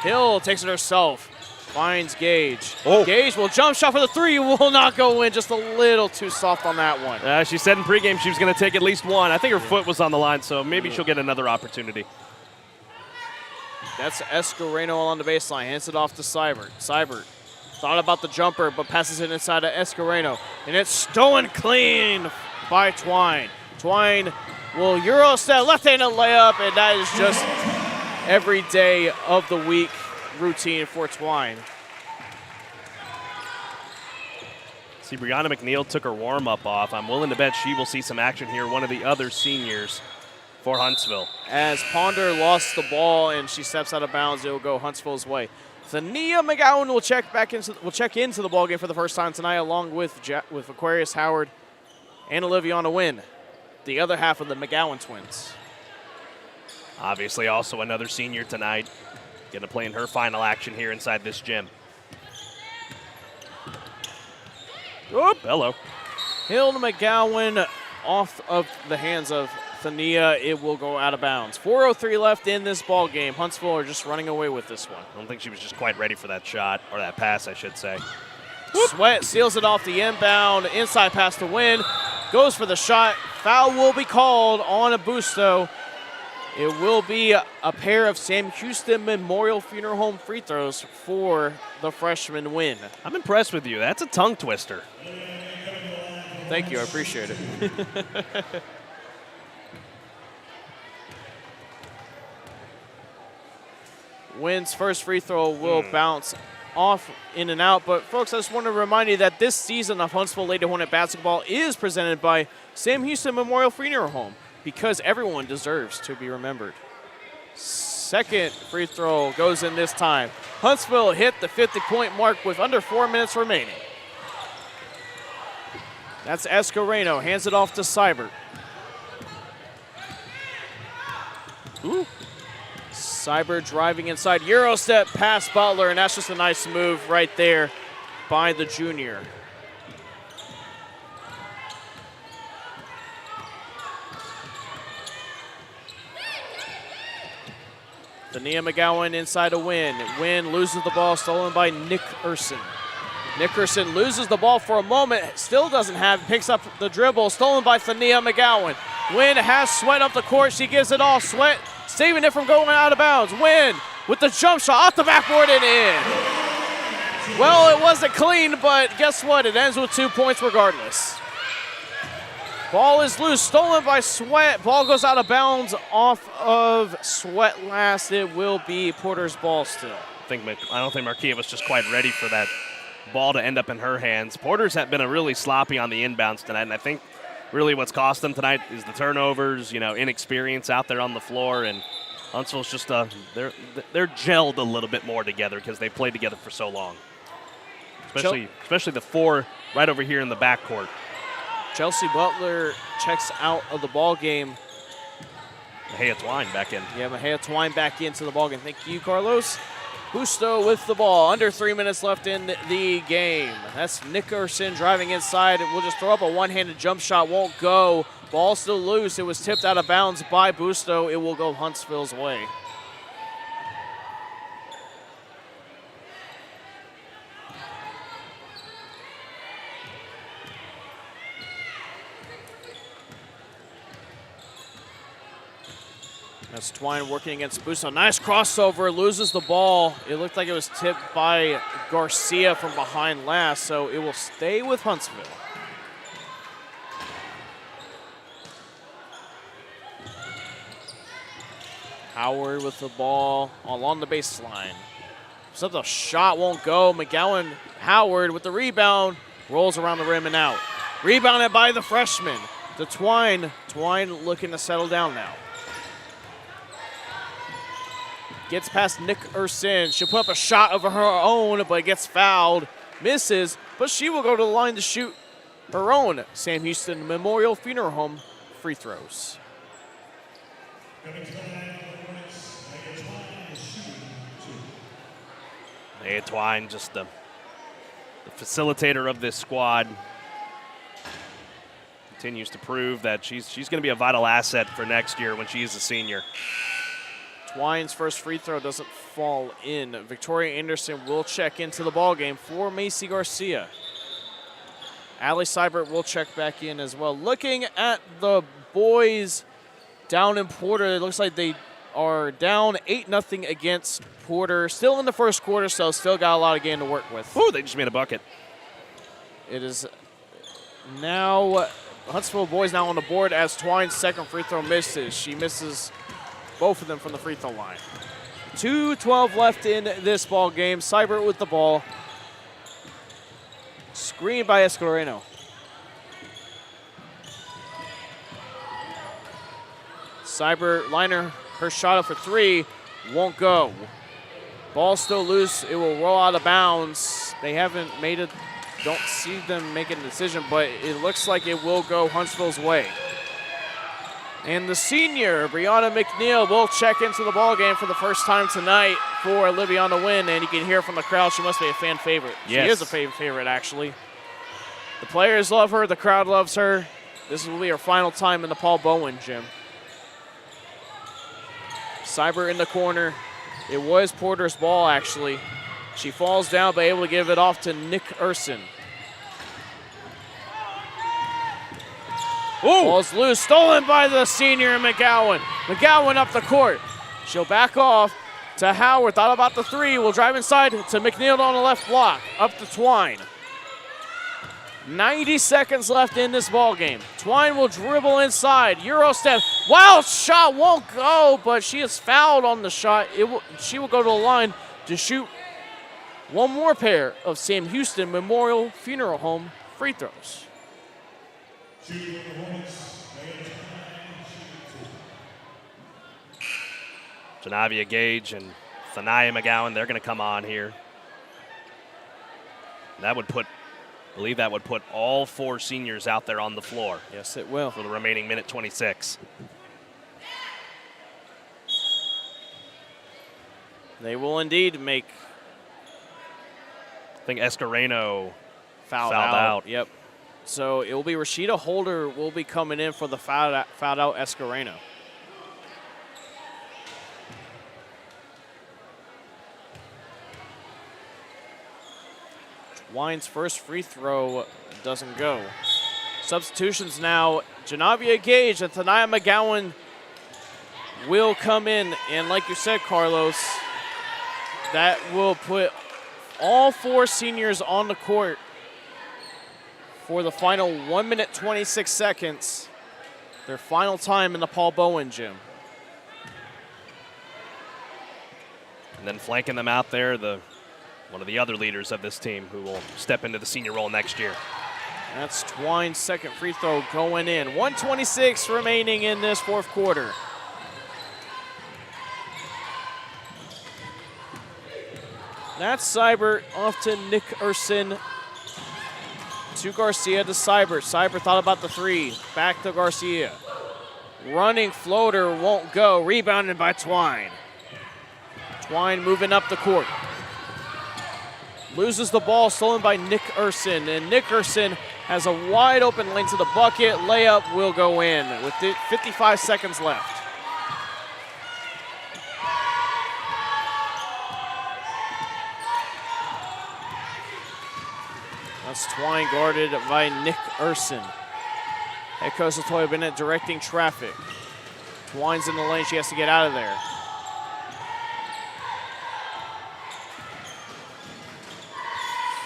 S2: Hill takes it herself, finds Gage.
S1: Oh.
S2: Gage will jump shot for the 3, will not go in, just a little too soft on that one.
S1: She said in pregame she was going to take at least one. I think her foot was on the line, so maybe she'll get another opportunity.
S2: That's Escareno on the baseline, hands it off to Seibert. Seibert thought about the jumper, but passes it inside of Escareno, and it's stolen clean by Twine. Twine will Euro step, left-handed layup, and that is just every day of the week routine for Twine.
S1: See, Brianna McNeil took her warm-up off. I'm willing to bet she will see some action here, one of the other seniors for Huntsville.
S2: As Ponder lost the ball and she steps out of bounds, it will go Huntsville's way. Thania McGowan will check into the ballgame for the first time tonight, along with Aquarius Howard and Oliviana Wynn, the other half of the McGowan twins.
S1: Obviously also another senior tonight. Going to play in her final action here inside this gym. Oop, hello.
S2: Hill to McGowan off of the hands of Thania. It will go out of bounds. 4:03 left in this ball game. Huntsville are just running away with this one.
S1: I don't think she was just quite ready for that shot, or that pass, I should say.
S2: Sweat seals it off the inbound. Inside pass to Wynn. Goes for the shot. Foul will be called on Abusto. It will be a pair of Sam Houston Memorial Funeral Home free throws for the freshman Wynn.
S1: I'm impressed with you. That's a tongue twister.
S2: Thank you. I appreciate it. Wynn's first free throw will bounce off, in and out. But, folks, I just want to remind you that this season of Huntsville Lady Hornet basketball is presented by Sam Houston Memorial Funeral Home, because everyone deserves to be remembered. Second free throw goes in this time. Huntsville hit the 50-point mark with under 4 minutes remaining. That's Escareno, hands it off to Seibert. Ooh. Seibert driving inside, Euro step past Butler, and that's just a nice move right there by the junior. Thania McGowan inside a Wynn. Wynn loses the ball, stolen by Nickerson. Nickerson loses the ball for a moment, still doesn't have, picks up the dribble, stolen by Thania McGowan. Wynn has Sweat up the court, she gives it all. Sweat saving it from going out of bounds. Wynn with the jump shot off the backboard and in. Well, it wasn't clean, but guess what? It ends with 2 points regardless. Ball is loose, stolen by Sweat. Ball goes out of bounds off of Sweat last. It will be Porter's ball still.
S1: I don't think Marquia was just quite ready for that ball to end up in her hands. Porter's have been really sloppy on the inbounds tonight, and I think really what's cost them tonight is the turnovers, inexperience out there on the floor, and Huntsville's just they're gelled a little bit more together because they played together for so long. Especially the four right over here in the backcourt.
S2: Chelsea Butler checks out of the ball game.
S1: Mahia Twine back in.
S2: Yeah, Mahia Twine back into the ball game. Thank you, Carlos. Busto with the ball. Under 3 minutes left in the game. That's Nickerson driving inside. We'll just throw up a one-handed jump shot. Won't go. Ball still loose. It was tipped out of bounds by Busto. It will go Huntsville's way. That's Twine working against Busto. Nice crossover, loses the ball. It looked like it was tipped by Garcia from behind last, so it will stay with Huntsville. Howard with the ball along the baseline. So the shot won't go. McGowan Howard with the rebound. Rolls around the rim and out. Rebounded by the freshman. To Twine. Twine looking to settle down now. Gets past Nick Ursin. She'll put up a shot of her own, but gets fouled. Misses, but she will go to the line to shoot her own Sam Houston Memorial Funeral Home free throws.
S1: Hey, Twine, just the facilitator of this squad. Continues to prove that she's going to be a vital asset for next year when she is a senior.
S2: Twine's first free throw doesn't fall in. Victoria Anderson will check into the ballgame for Macy Garcia. Allie Seibert will check back in as well. Looking at the boys down in Porter, it looks like they are down 8-0 against Porter. Still in the first quarter, so still got a lot of game to work with.
S1: Ooh, they just made a bucket.
S2: It is now Huntsville boys now on the board as Twine's second free throw misses. She misses both of them from the free throw line. 2:12 left in this ball game. Seibert with the ball. Screen by Escoreno. Seibert liner her shot up for three. Won't go. Ball still loose. It will roll out of bounds. They haven't made it. Don't see them making a decision, but it looks like it will go Huntsville's way. And the senior, Brianna McNeil, will check into the ballgame for the first time tonight for Liviana Wynn, and you can hear from the crowd she must be a fan favorite.
S1: Yes.
S2: She is a fan favorite, actually. The players love her. The crowd loves her. This will be her final time in the Paul Bowen gym. Seibert in the corner. It was Porter's ball, actually. She falls down, but able to give it off to Nick Ursin.
S1: Ooh.
S2: Ball's loose, stolen by the senior McGowan. McGowan up the court. She'll back off to Howard. Thought about the three. Will drive inside to McNeil on the left block. Up to Twine. 90 seconds left in this ball game. Twine will dribble inside. Euro step. Wild shot won't go, but she is fouled on the shot. She will go to the line to shoot one more pair of Sam Houston Memorial Funeral Home free throws.
S1: Janavia Gage and Thania McGowan, they're going to come on here. That would put, I believe that would put all four seniors out there on the floor.
S2: Yes, it will.
S1: For the remaining minute 26.
S2: They will indeed make.
S1: I think Escoreno
S2: fouled out. Yep. So it will be Rashida Holder will be coming in for the fouled out Escoreno. Wine's first free throw doesn't go. Substitutions now. Janavia Gage and Thania McGowan will come in. And like you said, Carlos, that will put all four seniors on the court for the final 1 minute 26 seconds. Their final time in the Paul Bowen gym.
S1: And then flanking them out there, one of the other leaders of this team who will step into the senior role next year.
S2: That's Twine's second free throw going in. 1:26 remaining in this fourth quarter. That's Seibert off to Nick Ursin. To Garcia to Seibert. Seibert thought about the three. Back to Garcia. Running floater won't go. Rebounded by Twine. Twine moving up the court. Loses the ball, stolen by Nick Ursin. And Nick Ursin has a wide open lane to the bucket. Layup will go in with 55 seconds left. That's Twine guarded by Nick Ursin. Head coach Latoya Bennett directing traffic. Twine's in the lane. She has to get out of there.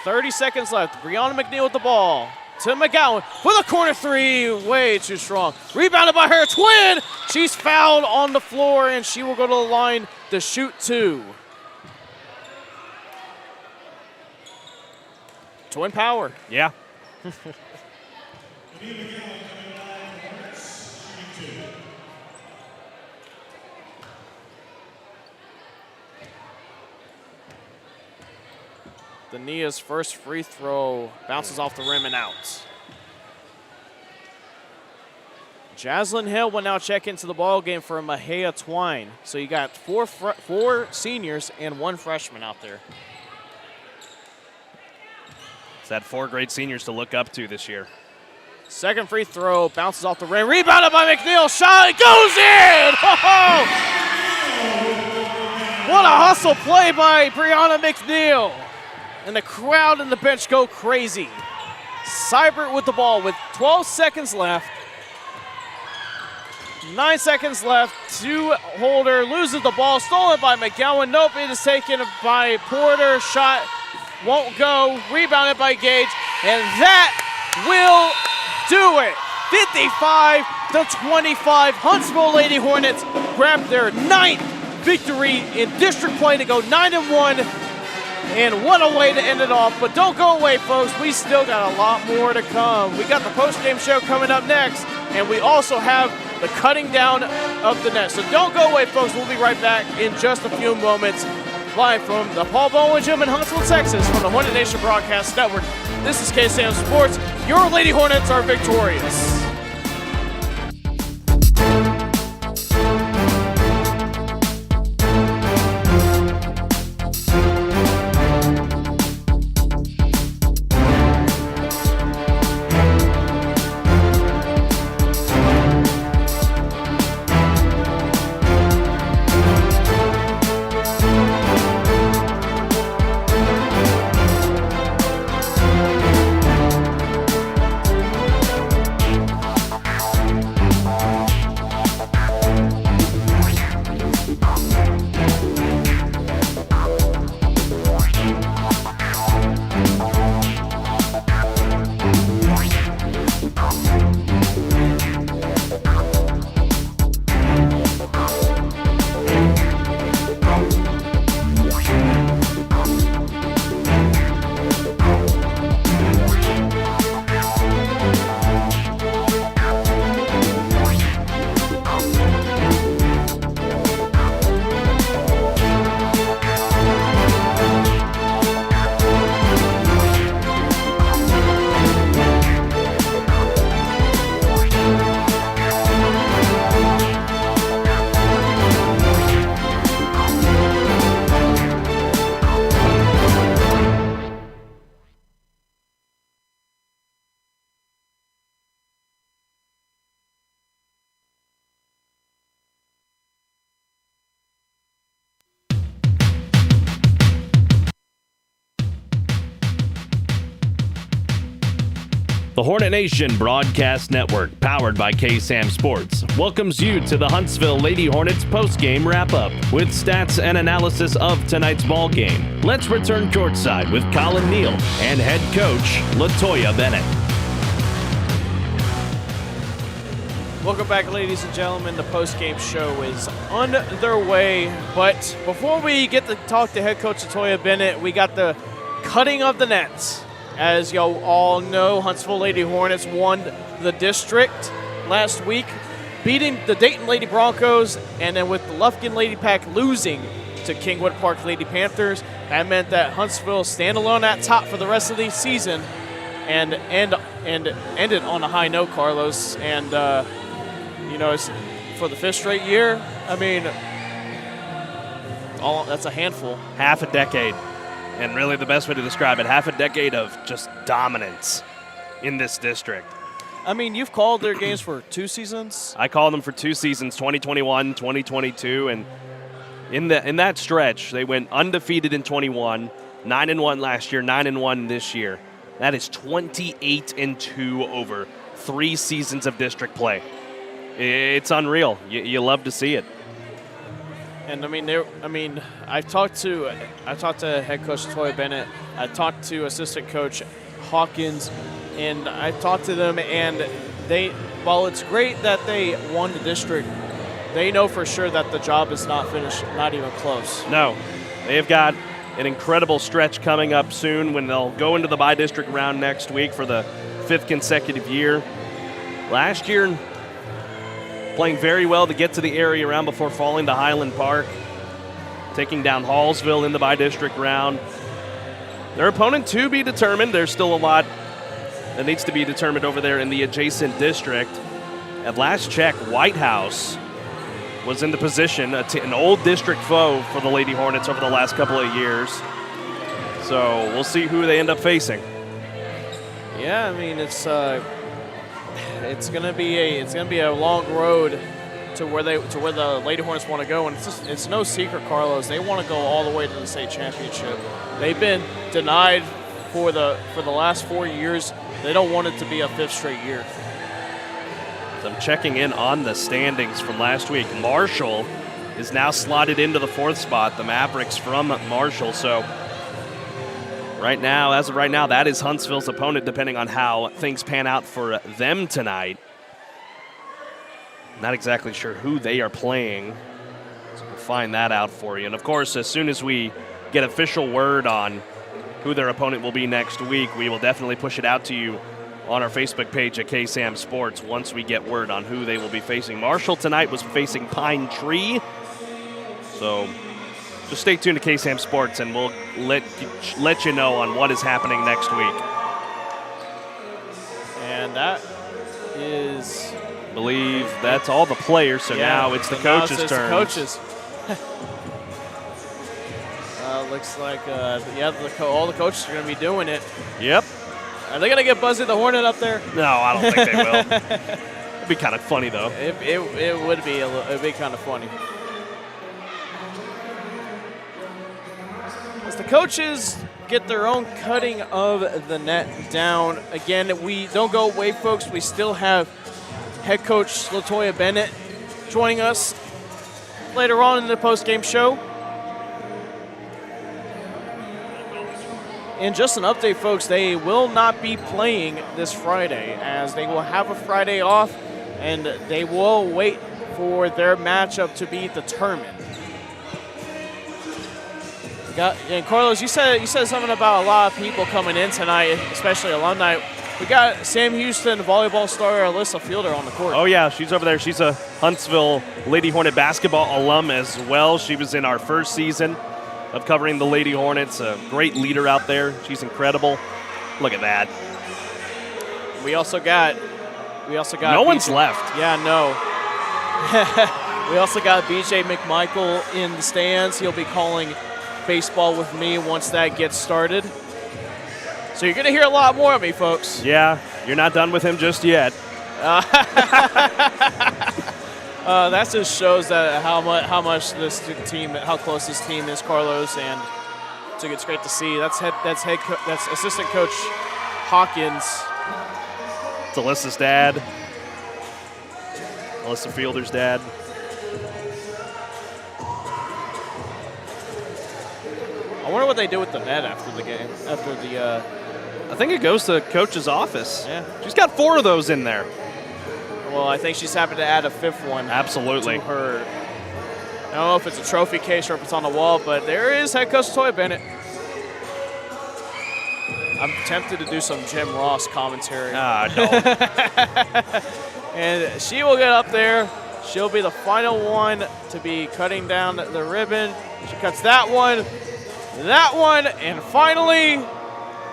S2: .30 seconds left. Brianna McNeil with the ball. To McGowan for the corner three. Way too strong. Rebounded by her twin. She's fouled on the floor, and she will go to the line to shoot two. Twin power.
S1: Yeah.
S2: Dania's first free throw bounces off the rim and out. Jaslyn Hill will now check into the ball game for Mahia Twine. So you got four seniors and 1 freshman out there.
S1: He's had 4 great seniors to look up to this year.
S2: Second free throw bounces off the rim. Rebounded by McNeil. Shot goes in! Oh! What a hustle play by Brianna McNeil. And the crowd and the bench go crazy. Seibert with the ball with 12 seconds left. 9 seconds left. Holder loses the ball. Stolen by McGowan. Nope, it is taken by Porter. Shot won't go. Rebounded by Gage. And that will do it. 55-25. Huntsville Lady Hornets grab their 9th victory in district play to go 9-1. And what a way to end it off. But don't go away, folks. We still got a lot more to come. We got the post-game show coming up next. And we also have the cutting down of the net. So don't go away, folks. We'll be right back in just a few moments. Live from the Paul Bowen Gym in Huntsville, Texas, from the Hornet Nation Broadcast Network. This is KSAM Sports. Your Lady Hornets are victorious.
S5: The Hornet Nation Broadcast Network, powered by KSAM Sports, welcomes you to the Huntsville Lady Hornets postgame wrap-up with stats and analysis of tonight's ball game. Let's return courtside with Collin, Neill, and head coach LaToya Bennett.
S2: Welcome back, ladies and gentlemen. The postgame show is underway. But before we get to talk to head coach LaToya Bennett, we got the cutting of the nets. As y'all all know, Huntsville Lady Hornets won the district last week, beating the Dayton Lady Broncos, and then with the Lufkin Lady Pack losing to Kingwood Park Lady Panthers, that meant that Huntsville stand alone at top for the rest of the season and ended on a high note, Carlos. And, it's for the 5th straight year, I mean, that's a handful.
S1: Half a decade. And really the best way to describe it, half a decade of just dominance in this district.
S2: I mean, you've called their games for 2 seasons.
S1: I called them for 2 seasons, 2021, 2022, and in that stretch, they went undefeated in 21, 9-1 last year, 9-1 this year. That is 28-2 over 3 seasons of district play. It's unreal. You love to see it.
S2: And I talked to head coach LaToya Bennett. I talked to assistant coach Hawkins, and I talked to them. And while it's great that they won the district, they know for sure that the job is not finished, not even close.
S1: No, they've got an incredible stretch coming up soon when they'll go into the bi-district round next week for the 5th consecutive year. Last year, playing very well to get to the area round before falling to Highland Park, taking down Hallsville in the bi-district round. Their opponent to be determined. There's still a lot that needs to be determined over there in the adjacent district. At last check, White House was in the position, an old district foe for the Lady Hornets over the last couple of years. So we'll see who they end up facing.
S2: Yeah, I mean it's gonna be a long road to where the Lady Hornets want to go, and it's no secret, Carlos. They want to go all the way to the state championship. They've been denied for the last 4 years. They don't want it to be a 5th straight year.
S1: So I'm checking in on the standings from last week. Marshall is now slotted into the 4th spot, the Mavericks from Marshall. So as of right now, that is Huntsville's opponent, depending on how things pan out for them tonight. Not exactly sure who they are playing, so we'll find that out for you. And of course, as soon as we get official word on who their opponent will be next week, we will definitely push it out to you on our Facebook page at KSAM Sports once we get word on who they will be facing. Marshall tonight was facing Pine Tree. So just stay tuned to KSAM Sports and we'll let you know on what is happening next week.
S2: And that is...
S1: I believe that's all the players, so now it's the coaches' turn.
S2: Coaches. Looks like all the coaches are going to be doing it.
S1: Yep.
S2: Are they going to get Buzzy the Hornet up there?
S1: No, I don't think they will. It'd be kind of funny, though.
S2: It would be. It'd be kind of funny. As the coaches get their own cutting of the net down. Again, we don't go away, folks. We still have head coach LaToya Bennett joining us later on in the post-game show. And just an update, folks, they will not be playing this Friday as they will have a Friday off and they will wait for their matchup to be determined. And Carlos, you said something about a lot of people coming in tonight, especially alumni. We got Sam Houston, volleyball star Alyssa Fielder on the court.
S1: Oh, yeah, she's over there. She's a Huntsville Lady Hornet basketball alum as well. She was in our first season of covering the Lady Hornets. A great leader out there. She's incredible. Look at that.
S2: We also got
S1: no one's left.
S2: Yeah, no. We also got BJ McMichael in the stands. He'll be calling baseball with me once that gets started. So you're going to hear a lot more of me, folks.
S1: Yeah, you're not done with him just yet.
S2: That just shows that how much this team, how close this team is, Carlos, and it's great to see. That's assistant coach Hawkins.
S1: It's Alyssa's dad. Alyssa Fielder's dad.
S2: I wonder what they do with the net after the game.
S1: I think it goes to coach's office.
S2: Yeah.
S1: She's got 4 of those in there.
S2: Well, I think she's happy to add a 5th one.
S1: Absolutely.
S2: To her. I don't know if it's a trophy case or if it's on the wall, but there is head coach LaToya Bennett. I'm tempted to do some Jim Ross commentary.
S1: No.
S2: And she will get up there. She'll be the final one to be cutting down the ribbon. She cuts that one, and finally,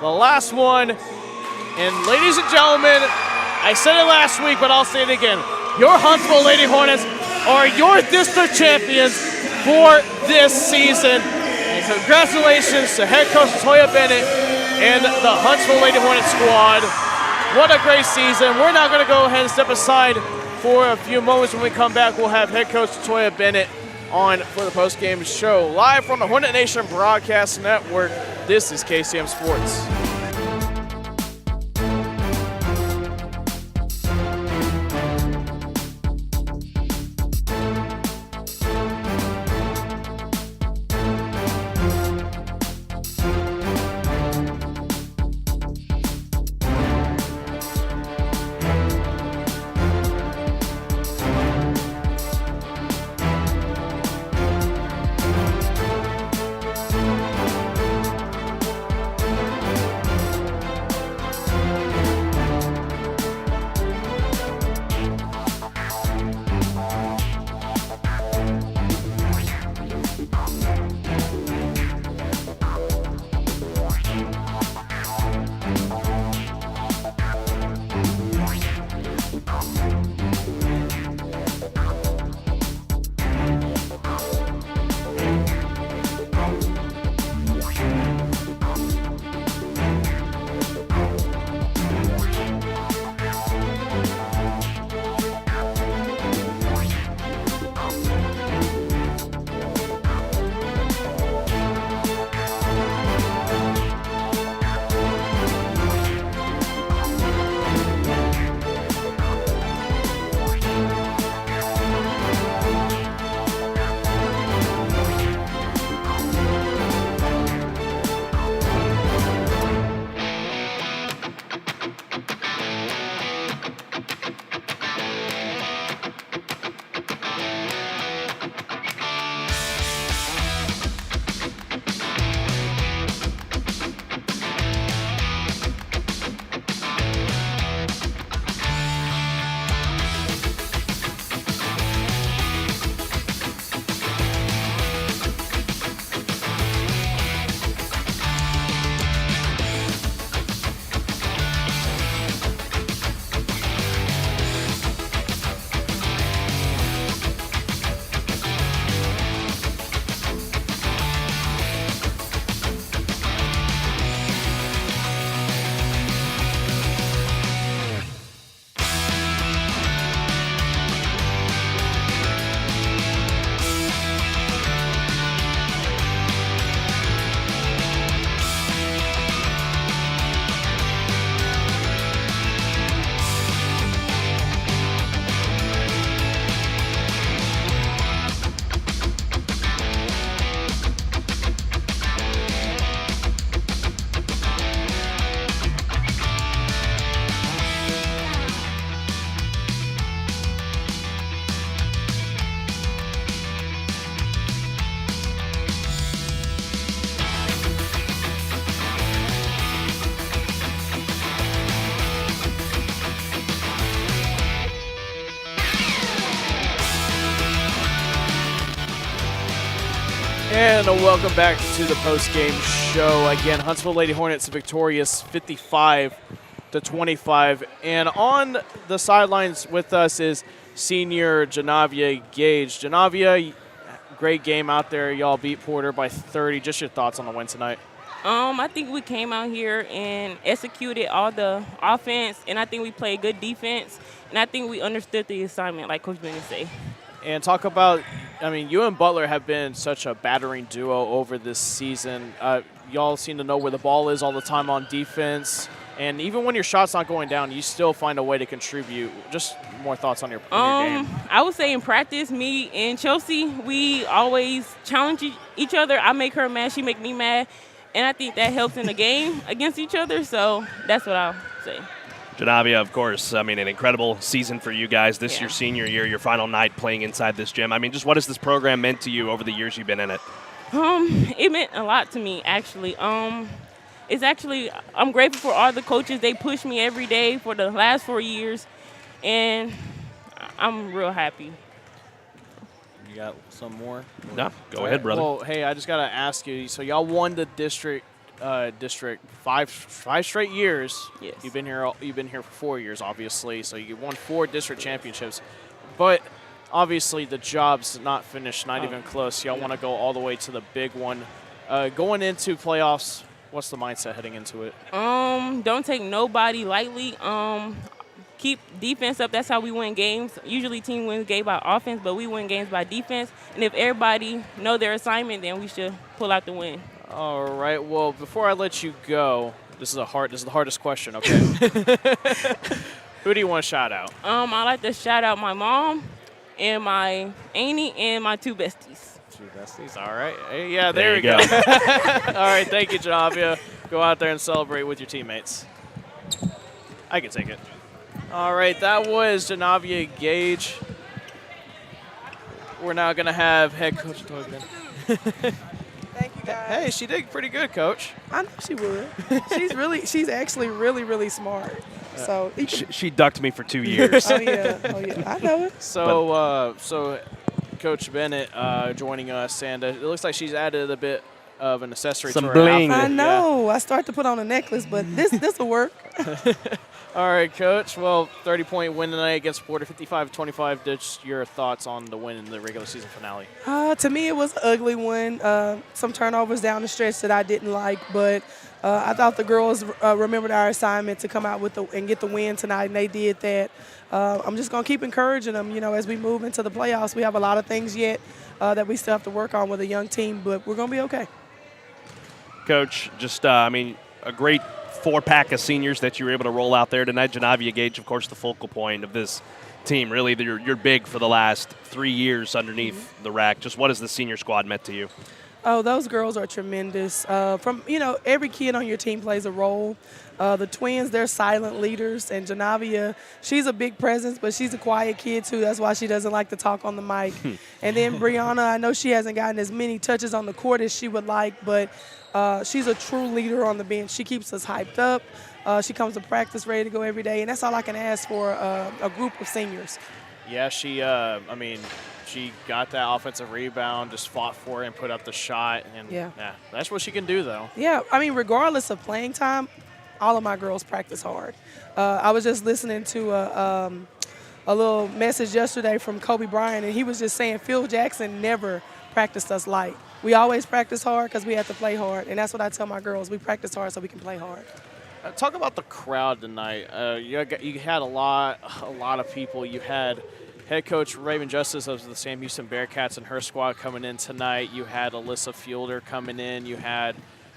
S2: the last one. And ladies and gentlemen, I said it last week, but I'll say it again. Your Huntsville Lady Hornets are your district champions for this season. And congratulations to head coach LaToya Bennett and the Huntsville Lady Hornets squad. What a great season. We're now going to go ahead and step aside for a few moments. When we come back, we'll have head coach LaToya Bennett on for the post-game show. Live from the Hornet Nation Broadcast Network, this is KSAM Sports. And welcome back to the post-game show. Again, Huntsville Lady Hornets victorious 55-25. And on the sidelines with us is senior Janavia Gage. Janavia, great game out there. Y'all beat Porter by 30. Just your thoughts on the win tonight.
S10: I think we came out here and executed all the offense, and I think we played good defense, and I think we understood the assignment, like Coach Bennett said.
S2: And talk about, I mean, you and Butler have been such a battering duo over this season. Y'all seem to know where the ball is all the time on defense. And even when your shot's not going down, you still find a way to contribute. Just more thoughts on your game.
S10: I would say in practice, me and Chelsea, we always challenge each other. I make her mad, she make me mad. And I think that helps in the game against each other. So that's what I'll say.
S1: Janavia, of course, I mean, an incredible season for you guys. This your senior year, your final night playing inside this gym. I mean, just what has this program meant to you over the years you've been in it?
S10: It meant a lot to me, actually. It's actually, I'm grateful for all the coaches. They pushed me every day for the last 4 years, and I'm real happy.
S2: You got some more?
S1: No, go ahead, brother.
S2: Well, hey, I just got to ask you. So y'all won the district five straight years.
S10: Yes.
S2: You've been here for 4 years, obviously. So you won 4 district championships, but obviously the job's not finished, not even close. Y'all want to go all the way to the big one. Going into playoffs, what's the mindset heading into it?
S10: Don't take nobody lightly. Keep defense up. That's how we win games. Usually team wins game by offense, but we win games by defense. And if everybody know their assignment, then we should pull out the win.
S2: All right. Well, before I let you go, this is the hardest question, okay? Who do you want to shout out?
S10: I like to shout out my mom and my auntie and my 2 besties.
S2: 2 besties. All right. Hey, yeah, there we go. All right. Thank you, Janavia. Go out there and celebrate with your teammates. I can take it. All right. That was Janavia Gage. We're now going to have head coach Togden.
S4: Thank you, guys.
S2: Hey, she did pretty good, Coach.
S4: I know she would. She's actually really, really smart. So
S1: she ducked me for 2 years.
S4: Oh yeah, I know it.
S2: So Coach Bennett joining us, and it looks like she's added a bit of an accessory
S1: Some
S2: to her
S1: bling.
S2: outfit.
S4: I know. Yeah. I start to put on a necklace, but this will work.
S2: All right, Coach. Well, 30-point win tonight against Porter, 55-25. Just your thoughts on the win in the regular season finale?
S4: To me, it was an ugly one. Some turnovers down the stretch that I didn't like, but I thought the girls remembered our assignment to come out and get the win tonight, and they did that. I'm just going to keep encouraging them. You know, as we move into the playoffs, we have a lot of things yet that we still have to work on with a young team, but we're going to be okay.
S1: Coach, just, I mean, a great 4-pack of seniors that you were able to roll out there tonight. Janavia Gage, of course, the focal point of this team. Really, you're big for the last 3 years underneath the rack. Just what has the senior squad meant to you?
S4: Oh, those girls are tremendous. Every kid on your team plays a role. The twins, they're silent leaders, and Janavia, she's a big presence, but she's a quiet kid too. That's why she doesn't like to talk on the mic. And then Brianna, I know she hasn't gotten as many touches on the court as she would like, but she's a true leader on the bench. She keeps us hyped up. She comes to practice ready to go every day, and that's all I can ask for a group of seniors.
S2: Yeah, she got that offensive rebound, just fought for it and put up the shot. And yeah, that's what she can do, though.
S4: Yeah, I mean, regardless of playing time, all of my girls practice hard. I was just listening to a little message yesterday from Kobe Bryant, and he was just saying Phil Jackson never practiced us light. We always practice hard because we have to play hard, and that's what I tell my girls. We practice hard so we can play hard.
S2: Talk about the crowd tonight. You had a lot of people. You had head coach Raven Justice of the Sam Houston Bearcats and her squad coming in tonight. You had Alyssa Fielder coming in. You had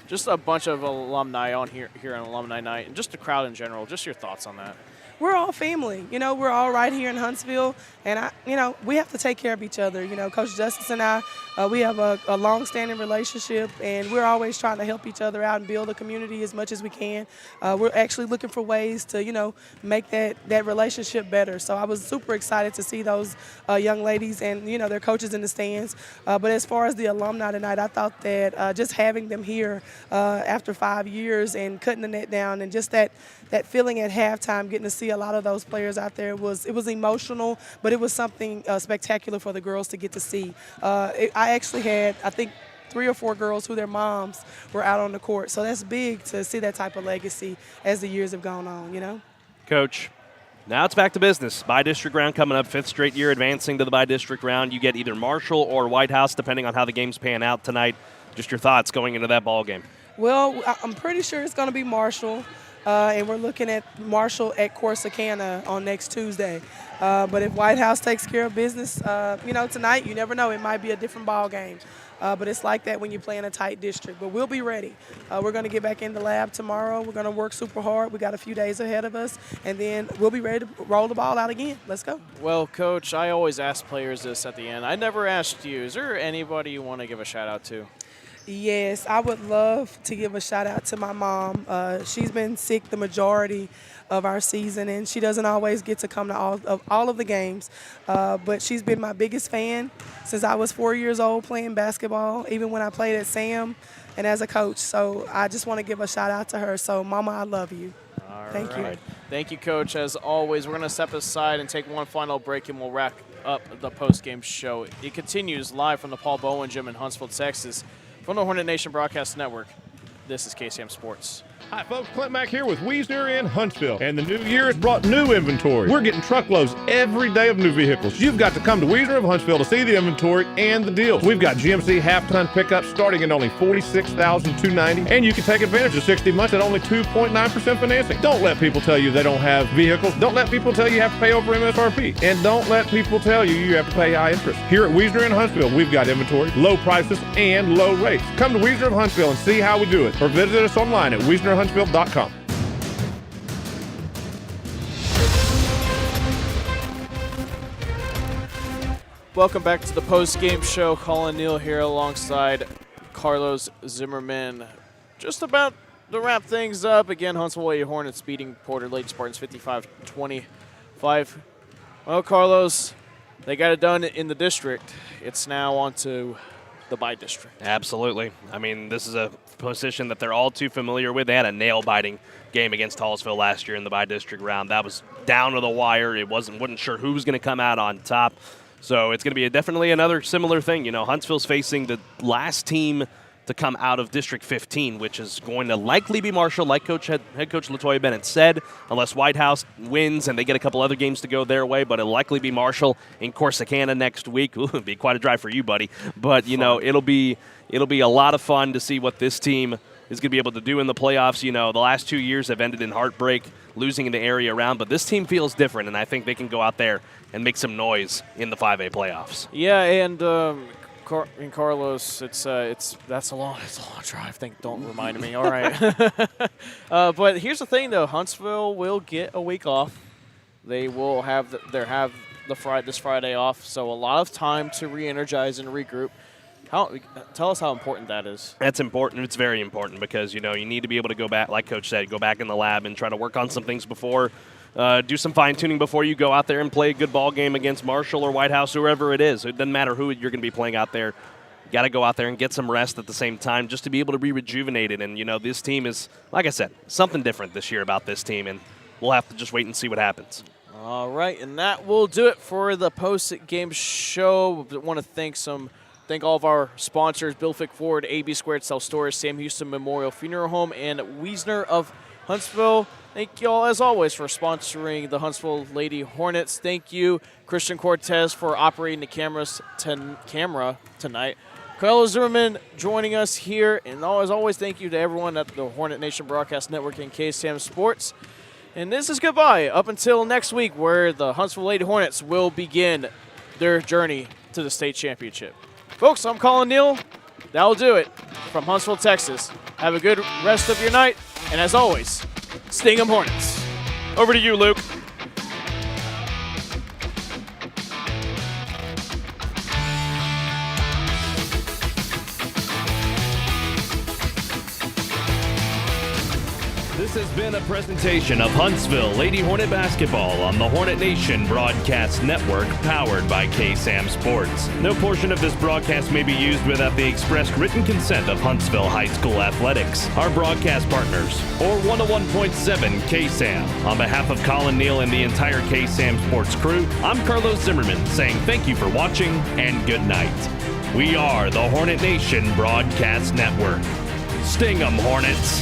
S2: just a bunch of alumni on here on Alumni Night, and just the crowd in general. Just your thoughts on that.
S4: We're all family. You know, we're all right here in Huntsville, and we have to take care of each other. You know, Coach Justice and I, we have a long-standing relationship, and we're always trying to help each other out and build a community as much as we can. We're actually looking for ways to, make that relationship better. So I was super excited to see those young ladies and, their coaches in the stands. But as far as the alumni tonight, I thought that just having them here after 5 years and cutting the net down and just that feeling at halftime, getting to see a lot of those players out there, it was emotional, but it was something spectacular for the girls to get to see. I actually had, I think, 3 or 4 girls who their moms were out on the court. So that's big to see that type of legacy as the years have gone on, you know.
S1: Coach, now it's back to business. By-district round coming up, 5th straight year advancing to the by-district round. You get either Marshall or White House, depending on how the games pan out tonight. Just your thoughts going into that ball game.
S4: Well, I'm pretty sure it's going to be Marshall, and we're looking at Marshall at Corsicana on next Tuesday. But if White House takes care of business, you know, tonight, you never know. It might be a different ball game. But it's like that when you play in a tight district. But we'll be ready. We're going to get back in the lab tomorrow. We're going to work super hard. We got a few days ahead of us, and then we'll be ready to roll the ball out again. Let's go.
S2: Well, Coach, I always ask players this at the end. I never asked you. Is there anybody you want to give a shout-out to?
S4: Yes, I would love to give a shout-out to my mom. She's been sick the majority of our season, and she doesn't always get to come to all of the games. But she's been my biggest fan since I was 4 years old playing basketball, even when I played at SAM and as a coach. So I just want to give a shout-out to her. So, Mama, I love you. Thank you.
S2: Thank you, Coach. As always, we're going to step aside and take one final break, and we'll wrap up the post-game show. It continues live from the Paul Bowen Gym in Huntsville, Texas. From the Hornet Nation Broadcast Network, this is KSAM Sports.
S6: Hi, folks. Clint Mack here with Wiesner in Huntsville. And the new year has brought new inventory. We're getting truckloads every day of new vehicles. You've got to come to Wiesner of Huntsville to see the inventory and the deals. We've got GMC half-ton pickups starting at only $46,290, and you can take advantage of 60 months at only 2.9% financing. Don't let people tell you they don't have vehicles. Don't let people tell you have to pay over MSRP. And don't let people tell you you have to pay high interest. Here at Wiesner in Huntsville, we've got inventory, low prices, and low rates. Come to Wiesner of Huntsville and see how we do it, or visit us online at WiesnerHuntsville.com.
S2: Welcome back to the post-game show. Collin, Neill here alongside Carlos Zimmermann. Just about to wrap things up. Again, Huntsville Lady Hornets beating Porter Lady Spartans 55-25. Well, Carlos, they got it done in the district. It's now on to the by-district.
S1: Absolutely. I mean, this is a position that they're all too familiar with. They had a nail-biting game against Hallsville last year in the by-district round. That was down to the wire. It wasn't sure who was going to come out on top. So it's going to be definitely another similar thing. You know, Huntsville's facing the last team to come out of District 15, which is going to likely be Marshall, like head coach LaToya Bennett said, unless White House wins and they get a couple other games to go their way. But it'll likely be Marshall in Corsicana next week. Ooh, it'll be quite a drive for you, buddy. But, you know, it'll be a lot of fun to see what this team is going to be able to do in the playoffs. You know, the last 2 years have ended in heartbreak, losing in the area around. But this team feels different, and I think they can go out there and make some noise in the 5A playoffs.
S2: Yeah, and Carlos, that's a long drive. Don't remind me. All right. But here's the thing, though. Huntsville will get a week off. They will have this Friday off, so a lot of time to re-energize and regroup. Tell us how important that is.
S1: That's important. It's very important because, you know, you need to be able to go back, like Coach said, go back in the lab and try to work on some things before, do some fine-tuning before you go out there and play a good ball game against Marshall or White House, whoever it is. It doesn't matter who you're going to be playing out there. You got to go out there and get some rest at the same time just to be able to be rejuvenated. And, you know, this team is, like I said, something different this year about this team, and we'll have to just wait and see what happens.
S2: All right, and that will do it for the post-game show. I want to thank all of our sponsors, Bill Fick Ford, AB Squared Self Storage, Sam Houston Memorial Funeral Home, and Wiesner of Huntsville. Thank you all, as always, for sponsoring the Huntsville Lady Hornets. Thank you, Christian Cortez, for operating the camera tonight. Carlos Zimmermann joining us here. And as always, thank you to everyone at the Hornet Nation Broadcast Network and KSAM Sports. And this is goodbye up until next week, where the Huntsville Lady Hornets will begin their journey to the state championship. Folks, I'm Collin, Neill. That'll do it from Huntsville, Texas. Have a good rest of your night. And as always, sting 'em Hornets.
S1: Over to you, Luke.
S5: This has been a presentation of Huntsville Lady Hornet Basketball on the Hornet Nation Broadcast Network, powered by KSAM Sports. No portion of this broadcast may be used without the expressed written consent of Huntsville High School Athletics, our broadcast partners, or 101.7 KSAM. On behalf of Collin, Neill, and the entire KSAM Sports crew, I'm Carlos Zimmermann saying thank you for watching and good night. We are the Hornet Nation Broadcast Network. Sting 'em, Hornets!